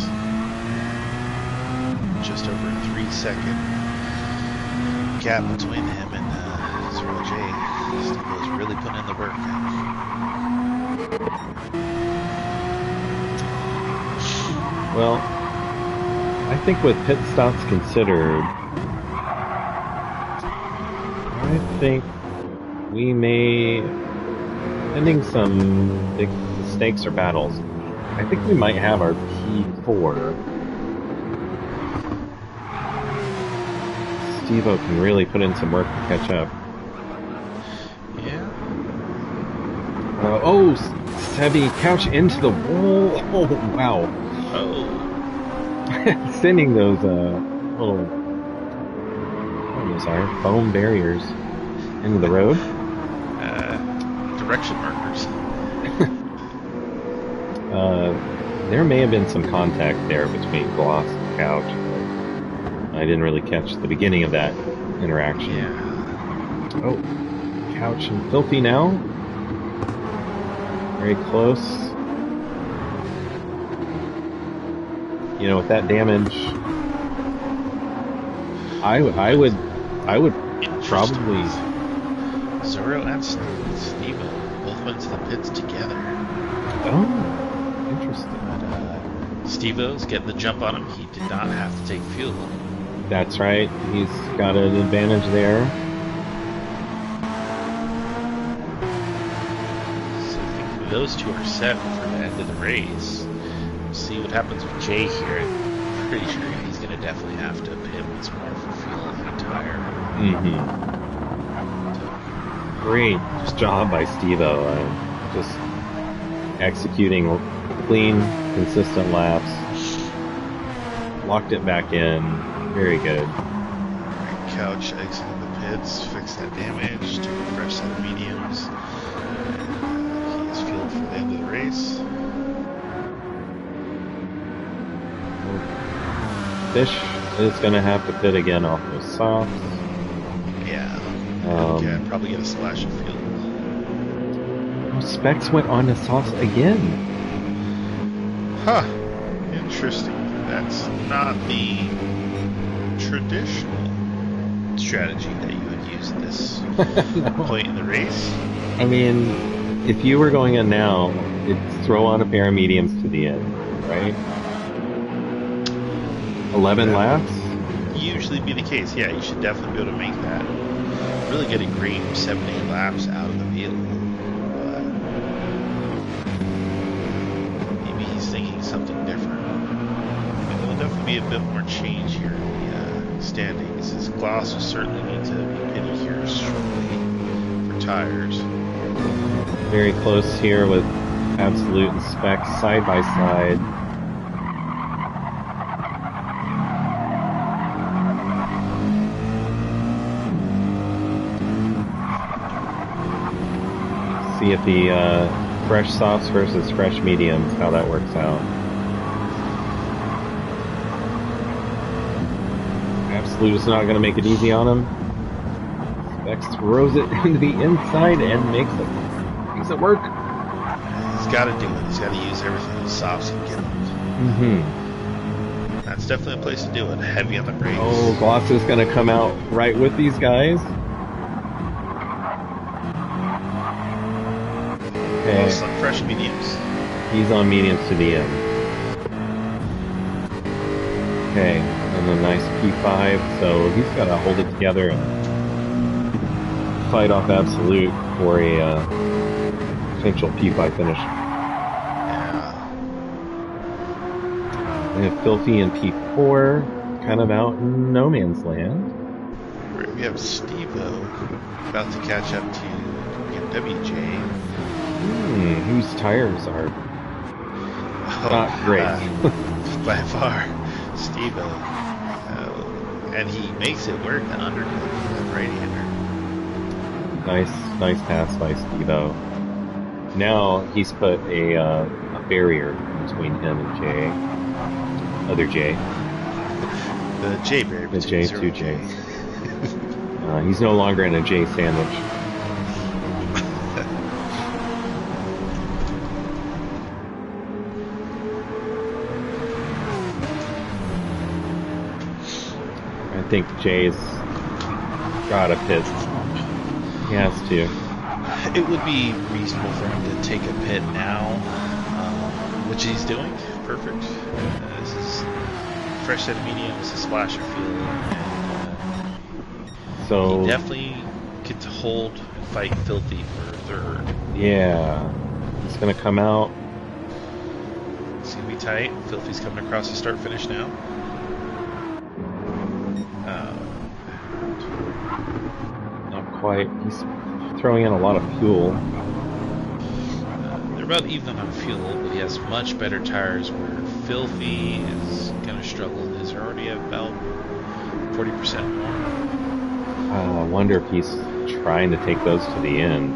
Just over a 3-second gap between him and Zero J. Steve-O's really putting in the work. Well, I think with pit stops considered, I think we may, ending some big mistakes or battles, I think we might have our P4. Steve-O can really put in some work to catch up. Yeah. Oh, Sebi, Couch into the wall. Oh, wow. Oh. Sending those little, what those are, foam barriers into the road. Direction markers. There may have been some contact there between Gloss and Couch. I didn't really catch the beginning of that interaction. Yeah. Oh, Couch and Filthy now. Very close. You know, with that damage, I would probably. Zoro and Steve-O both went to the pits together. Oh, interesting. But Steve-O's getting the jump on him. He did not have to take fuel. That's right. He's got an advantage there. So I think those two are set for the end of the race. We'll see what happens with Jay here. I'm pretty sure he's going to definitely have to pit once more for fuel on the tire. Mm-hmm. Great job by Steve-O. Just executing clean, consistent laps. Locked it back in. Very good. Couch exiting the pits, fix that damage, took a fresh set of mediums. He's fueled for the end of the race. Fish is going to have to pit again off those softs. Yeah. Yeah, probably get a splash of fuel. Specs went on to softs again. Huh. Interesting. That's not the traditional strategy that you would use at this No. point in the race. I mean, if you were going in now, it'd throw on a pair of mediums to the end, right? 11 laps? Usually be the case. Yeah, you should definitely be able to make that. Really get a great 7-8 laps out of the vehicle. But maybe he's thinking something different. There'll definitely be a bit more change here in the standings. His Gloss will certainly need to be pitted here shortly for tires. Very close here with Absolute and Specs side by side. See if the fresh softs versus fresh mediums, how that works out. Absolute is not going to make it easy on him. Specs throws it into the inside and makes it work. He's got to do it. He's got to use everything those softs can get him. Mm-hmm. That's definitely a place to do it. Heavy on the brakes. Oh, Gloss is going to come out right with these guys. Okay. Gloss on fresh mediums. He's on mediums to the end. Okay, and a nice P5, so he's got to hold it together and fight off Absolute for a potential P5 finish. Yeah. We have Filthy and P4 kind of out in no man's land. We have Steve-O about to catch up to WJ. Whose tires are not great. By far, Steve-O. And he makes it work, an undercut, that right-hander. Nice pass by Steve-O. Now he's put a barrier between him and Jay. Other Jay. The J barrier. The J, two J's. He's no longer in a J sandwich. I think Jay's got a pit. He has to. It would be reasonable for him to take a pit now, which he's doing. Perfect. This is fresh set of mediums, a splash of fuel, and so he definitely gets to hold and fight Filthy for third. Yeah, it's gonna come out. It's gonna be tight. Filthy's coming across the start-finish now. Not quite. He's throwing in a lot of fuel. They're about even on fuel, but he has much better tires where Filthy is going to struggle. His are already about 40% more. I wonder if he's trying to take those to the end.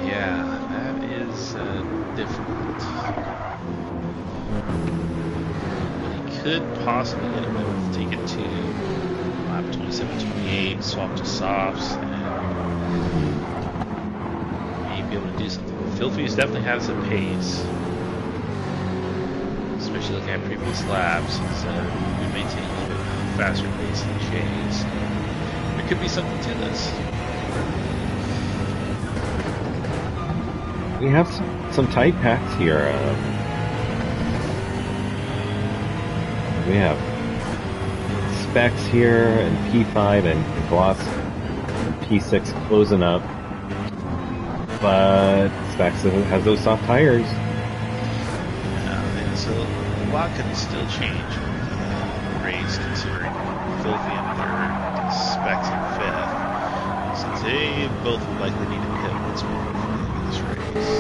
Yeah, that is difficult. But he could possibly get away with take it to lap 27-28, swap to softs, and be able to do something. Filthy's definitely has a pace, especially looking at previous laps. He's been maintaining a little bit faster pace than Jay's. There could be something to this. We have some tight packs here. We have Specs here and P5 and Gloss and P6 closing up. But Specs has those soft tires. And so a lot can still change with the race, considering Filthy in third, Specs in fifth, since they both will likely need a pit once we move forward in this race.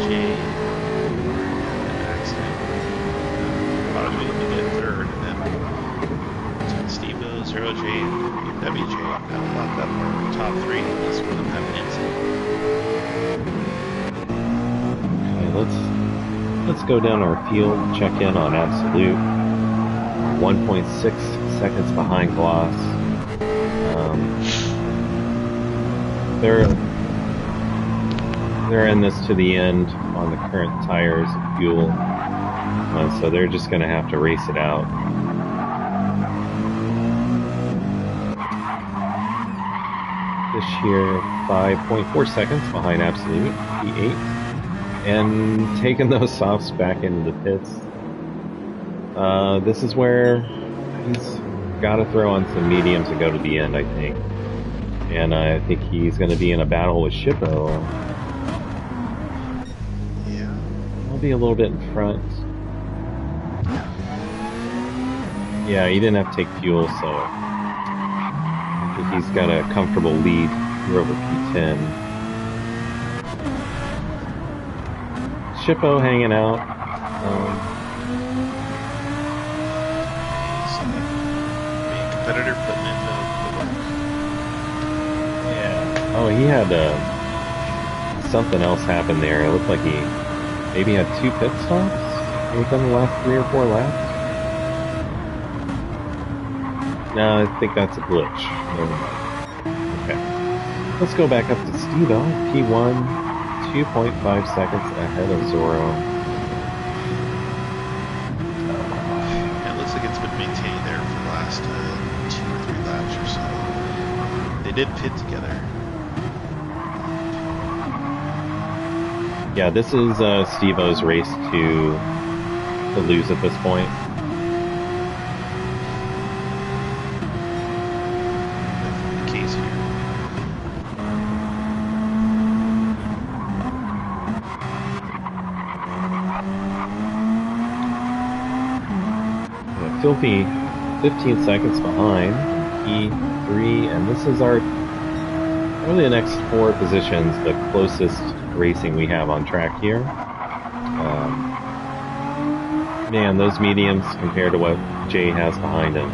Jay had an accident. Probably looking at third, and then between Steve-O, 0J, and WJ, that'll lock up our top three unless one of them have an incident. Let's go down our field, check in on Absolute. 1.6 seconds behind Gloss. they're in this to the end on the current tires and fuel, so they're just going to have to race it out. This year, 5.4 seconds behind Absolute P8, and taking those softs back into the pits. This is where he's got to throw on some mediums and go to the end, I think. And I think he's going to be in a battle with Shippo. Yeah. I'll be a little bit in front. Yeah, he didn't have to take fuel, so I think he's got a comfortable lead here over P10. Shippo hanging out. Competitor putting in the work. Yeah. Oh, he had something else happen there. It looked like he maybe had 2 pit stops within the last 3 or 4 laps. No, I think that's a glitch. Okay. Let's go back up to Steve-O. P1, 2.5 seconds ahead of Zorro. It looks like it's been maintained there for the last 2 or 3 laps or so. They did pit together. Yeah, this is Steve-O's race to lose at this point. Definitely the case here. Yeah, Filthy 15 seconds behind E3, and this is our really the next 4 positions, the closest racing we have on track here. Man, those mediums compared to what Jay has behind him.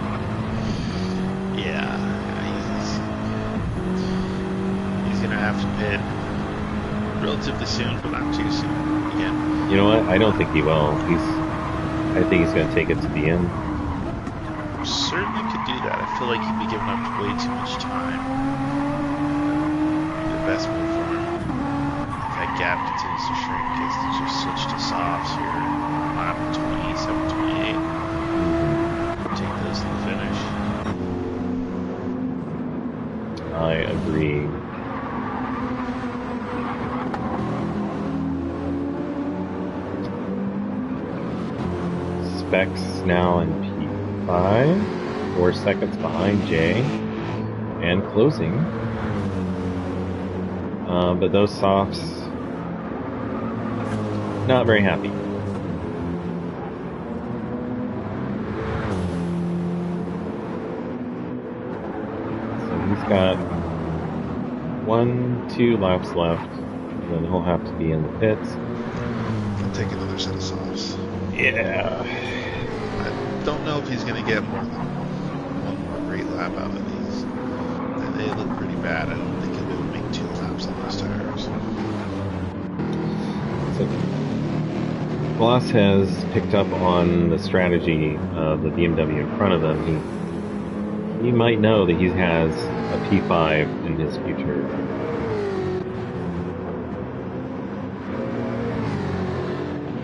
Yeah, he's gonna have to pit relatively soon, but not too soon. Again, You know what? I don't think he will. I think he's going to take it to the end. certainly could do that. I feel like he'd be giving up way too much time. The best move for him. If that gap continues to shrink, is to just switch to softs here. Lap 27, 28. Take those to the finish. I agree. Specs now in P5, 4 seconds behind Jay, and closing. But those softs, not very happy. So he's got 1-2 laps left, and then he'll have to be in the pits. He'll take another set of softs. Yeah. I don't know if he's going to get more than one more great lap out of these. They look pretty bad. I don't think he'll be able to make 2 laps on those tires. So, Bloss has picked up on the strategy of the BMW in front of him. He might know that he has a P5 in his future.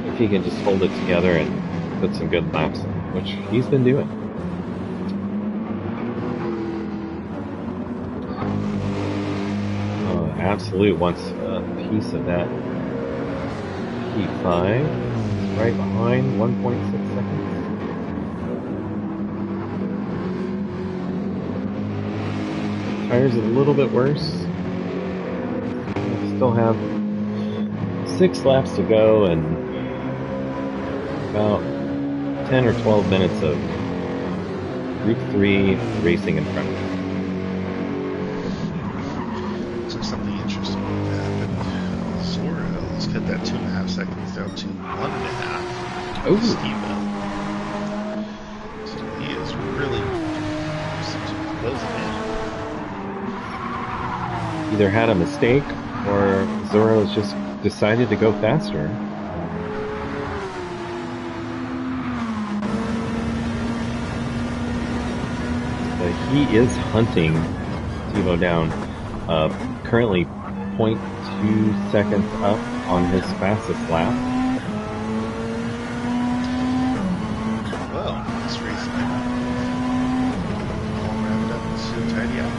If he can just hold it together and put some good laps in, which he's been doing. Absolute wants a piece of that P5. It's right behind, 1.6 seconds. Tires a little bit worse. Still have 6 laps to go and about 10 or 12 minutes of Group 3 racing in front of us. Looks like something interesting happened. Let's cut that 2.5 seconds down to 1.5. Oh. Steve-O. So he is really closing in. Either had a mistake or Zoro's just decided to go faster. But he is hunting Steve-O down. currently 0.2 seconds up on his fastest lap. Well, this race might all wrapped up so tidy up.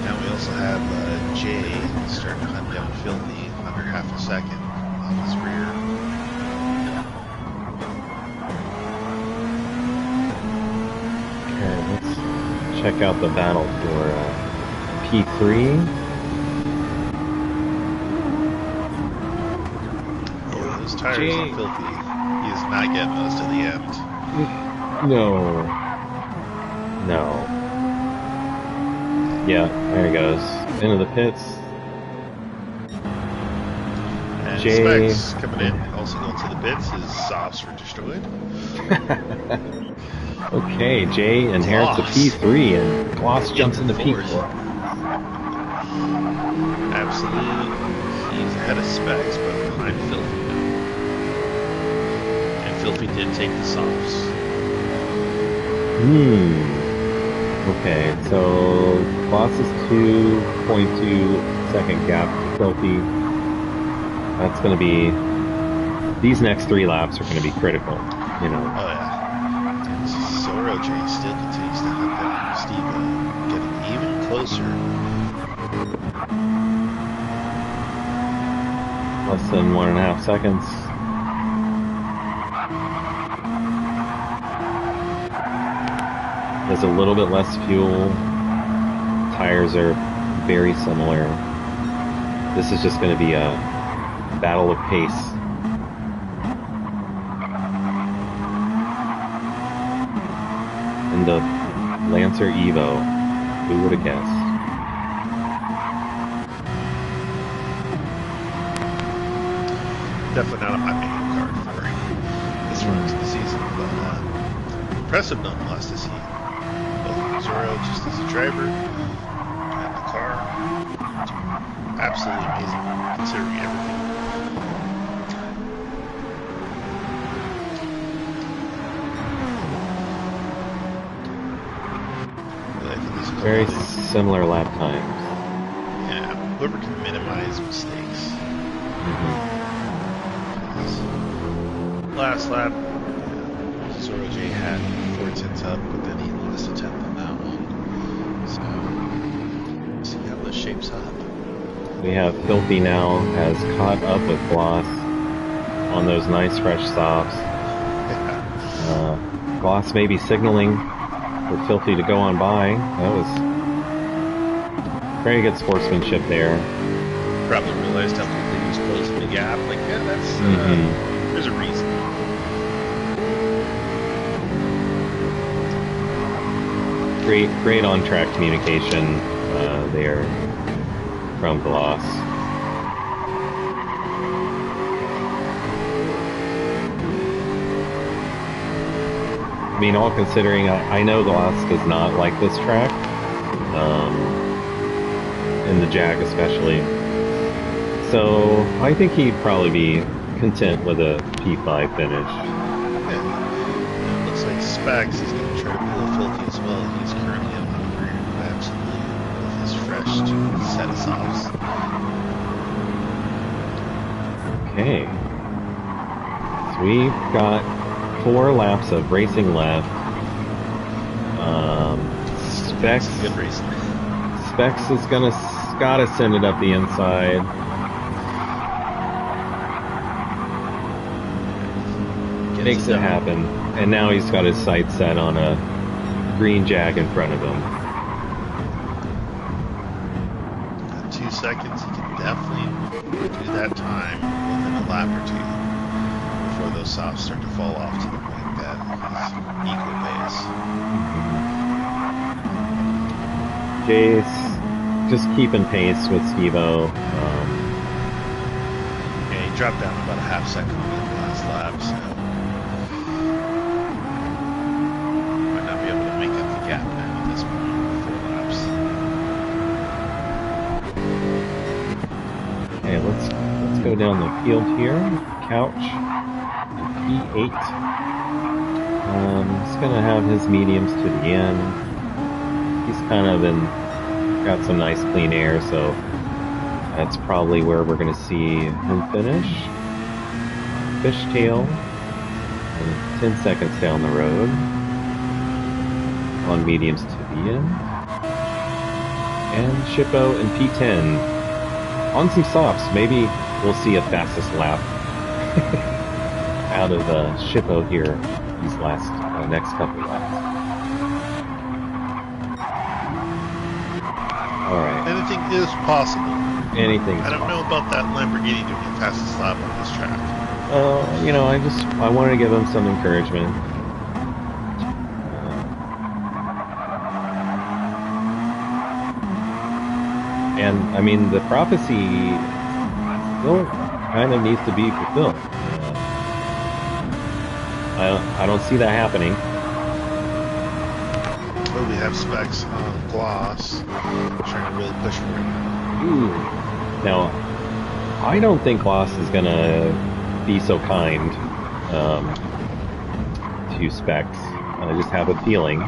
Now we also have Jay starting to hunt down Filthy under half a second off his rear. Okay, let's check out the battle for P3. Yeah, those tires on Filthy. He is not getting those to the end. No. Yeah, there he goes. Into the pits. And Jay. Specs coming in, also going to the pits. His softs were destroyed. Okay, Jay inherits a P3 and Gloss jumps into P4. Absolutely. He's ahead of Specs, but behind Filthy now. And Filthy did take the softs. Okay, so Gloss is 2.2 second gap to Filthy. That's going to be... These next 3 laps are going to be critical, you know. Oh, yeah. And Zoro J still continues to hunt down Steve, getting even closer. Less than 1.5 seconds. Has a little bit less fuel. Tires are very similar. This is just going to be a battle of pace. And the Lancer Evo, who would have guessed? Definitely not on my main card for this run of the season, but impressive nonetheless to see both Zoro just as a driver and the car. Absolutely amazing considering everything. Really, I think there's a couple Very of these. similar lap times. Yeah, whoever can minimize mistakes. Last lap, Zoro J had 4 tenths up, but then he lost a tenth on that one. So, see how this shapes up. We have Filthy now has caught up with Gloss on those nice fresh stops. Gloss may be signaling for Filthy to go on by. That was very good sportsmanship there. Probably realized how quickly he was closing the gap. Like, yeah, that's there's a reason. Great on-track communication there from Gloss. I mean, all considering, I know Gloss does not like this track, in the Jag especially. So I think he'd probably be content with a P5 finish. Yeah. It looks like Specs is going to try to pull a Filthy as well. He's currently on the rear, absolutely, with his fresh set of softs. Okay. So we've got 4 laps of racing left. Specs, Good racing. Specs is gotta send it up the inside. Makes it happen. And now he's got his sights set on a green Jag in front of him. 2 seconds, he can definitely do that time within a lap or 2 before those softs start to fall off to the point that he's equal pace. Jace just keeping pace with Steve-O. Yeah, he dropped down about a half second on that last lap, so might not be able to make up the gap now at this point, 4 laps. Okay, let's go down the field here. Couch, P8. He's gonna have his mediums to the end. kind of got some nice clean air, so that's probably where we're going to see him finish. Fishtail, and 10 seconds down the road on mediums to the end. And Shippo and P10 on some softs. Maybe we'll see a fastest lap out of Shippo here these next couple laps. All right. Anything is possible. Anything's I don't know about that Lamborghini doing the fastest lap on this track. I wanted to give him some encouragement. And I mean, the prophecy still kind of needs to be fulfilled. I don't see that happening. Oh, we have specs on gloss. Trying to really push for it. Ooh. Now, I don't think Gloss is gonna be so kind to Specs. I just have a feeling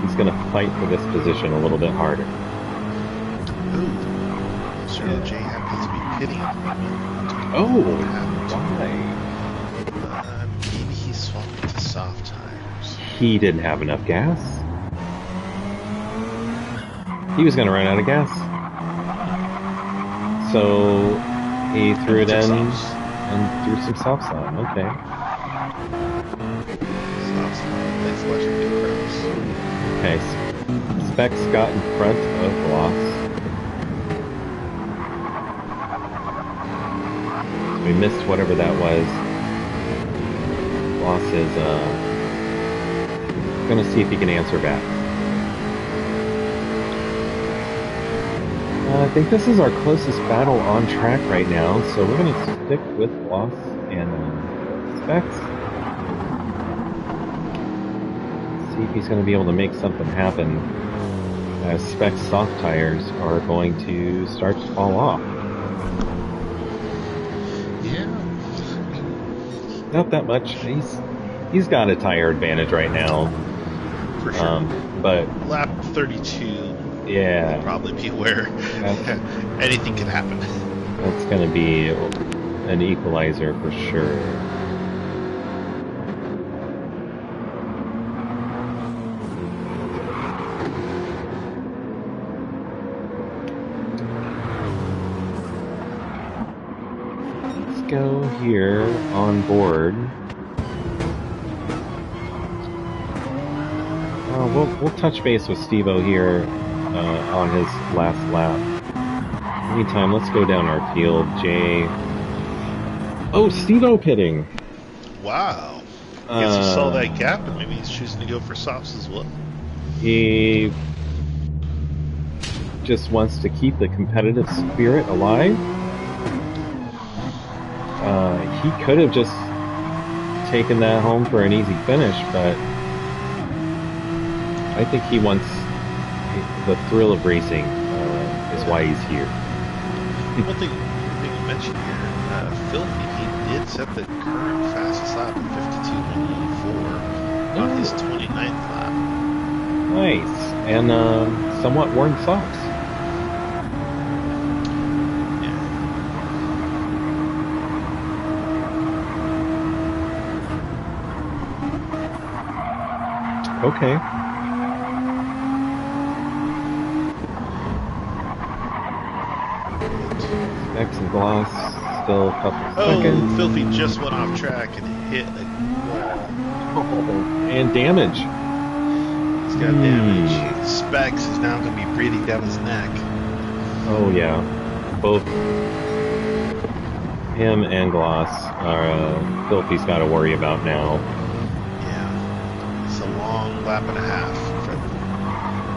he's gonna fight for this position a little bit harder. Ooh. Sir J happens to be pitting at the moment. Oh, why? Maybe he swapped to soft tires. He didn't have enough gas. He was going to run out of gas. So he threw it in and threw some softs on. Okay. Softs on. Thanks for watching Big Cross. Okay. Specs got in front of Gloss. We missed whatever that was. Gloss is going to see if he can answer back. I think this is our closest battle on track right now, so we're going to stick with Gloss and Specs. See if he's going to be able to make something happen as Specs soft tires are going to start to fall off. Yeah. Not that much. He's got a tire advantage right now. For sure. But lap 32. Yeah. Probably be aware. Anything can happen. That's going to be an equalizer for sure. Let's go here on board. We'll touch base with Steve-O here on his last lap. Meantime, let's go down our field. Jay. Oh, Steve-O pitting. Wow. I guess he saw that gap and maybe he's choosing to go for softs as well. He just wants to keep the competitive spirit alive. He could have just taken that home for an easy finish, but I think he wants the thrill of racing is why he's here. One thing you mentioned here, Filthy, he did set the current fastest lap at 52.184 on his 29th lap. Nice. And somewhat worn socks. Yeah. Okay. Specs and Gloss, still a couple seconds. Filthy just went off track and hit a wall. Oh, and damage. He's got damage. Specs is now going to be breathing down his neck. Oh yeah, both him and Gloss are Filthy's got to worry about now. Yeah, it's a long lap and a half,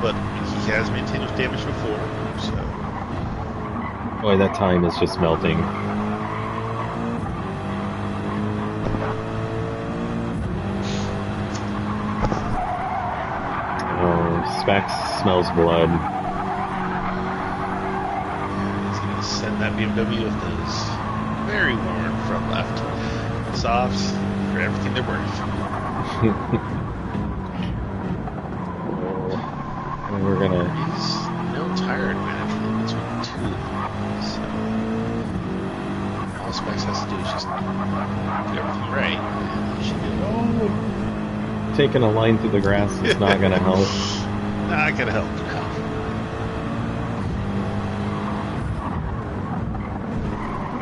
but he has maintained his damage before, so. Boy, that time is just melting. Oh, Specs smells blood. He's going to send that BMW with those very worn front left softs for everything they're worth. we're gonna. He's no tire advantage really between the two of them. So all Specs has to do is just do everything right, and he should do it. Oh, taking a line through the grass is not gonna help. Not gonna help now.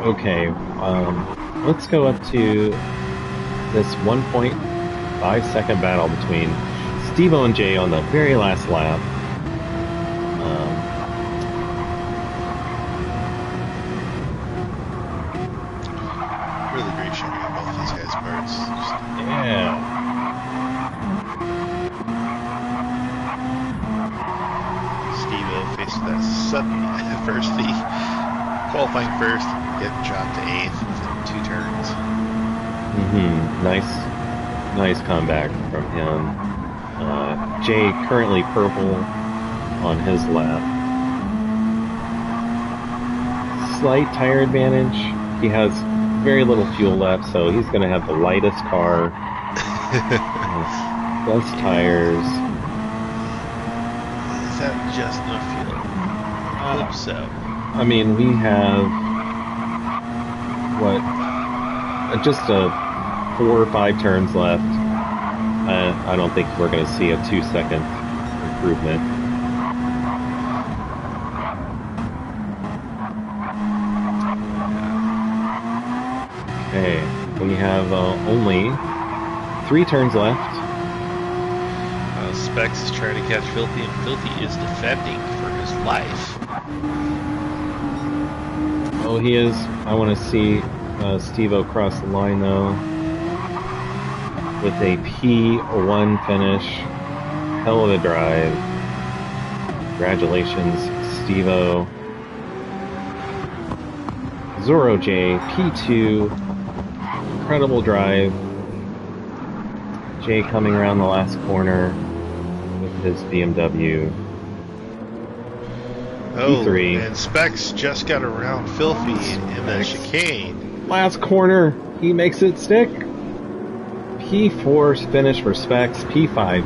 Okay, let's go up to this 1.5-second battle between Steve-O and Jay on the very last lap. Really great showing on both these guys' parts. Yeah. Steve-O faced that sudden adversity, qualifying first, getting dropped to 8th within 2 turns. Nice comeback from him. Jay currently purple on his lap. Slight tire advantage. He has very little fuel left, so he's going to have the lightest car. Best tires. Is that just enough fuel? I hope so. I mean, we have just 4 or 5 turns left. I don't think we're going to see a 2-second improvement. Okay, we have only 3 turns left. Specs is trying to catch Filthy, and Filthy is defending for his life. Oh, he is. I want to see Steve-O cross the line, though, with a P1 finish. Hell of a drive. Congratulations, Steve-O. Zoro J, P2. Incredible drive. Jay coming around the last corner with his BMW. Oh, P3. and Specs just got around Filthy in the chicane. Last corner, he makes it stick. P4 finish for Specs. P5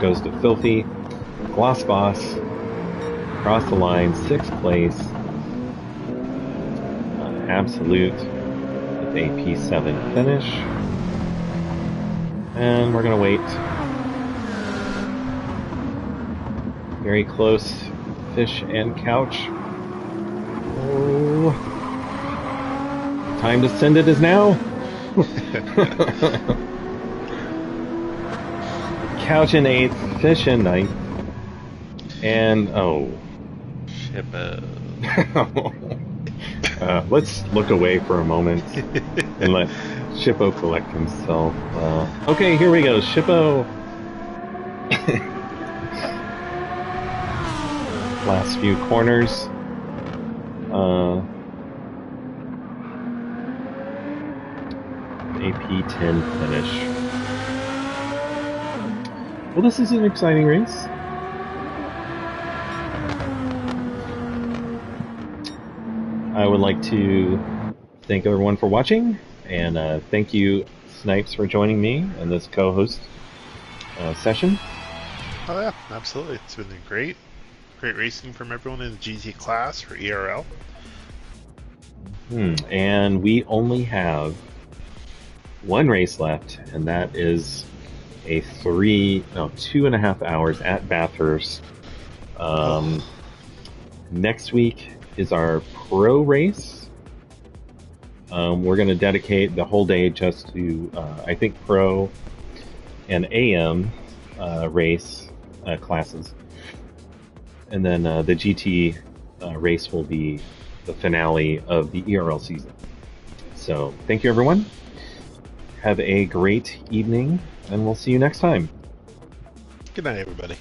goes to Filthy. Gloss Boss across the line, 6th place. Absolute with a P7 finish. And we're going to wait. Very close. Fish and Couch. Oh. Time to send it is now. Couch in 8th, Fish in 9th. And, Shippo. Let's look away for a moment and let Shippo collect himself. Okay, here we go. Shippo. Last few corners. AP10 finish. Well, this is an exciting race. I would like to thank everyone for watching, and thank you, Snipes, for joining me in this co-host session. Oh yeah, absolutely. It's been great racing from everyone in the GT class for ERL. And we only have 1 race left, and that is a 2.5 hours at Bathurst. Next week is our pro race. We're going to dedicate the whole day just to, I think, pro and AM race classes. And then the GT race will be the finale of the ERL season. So thank you, everyone. Have a great evening, and we'll see you next time. Good night, everybody.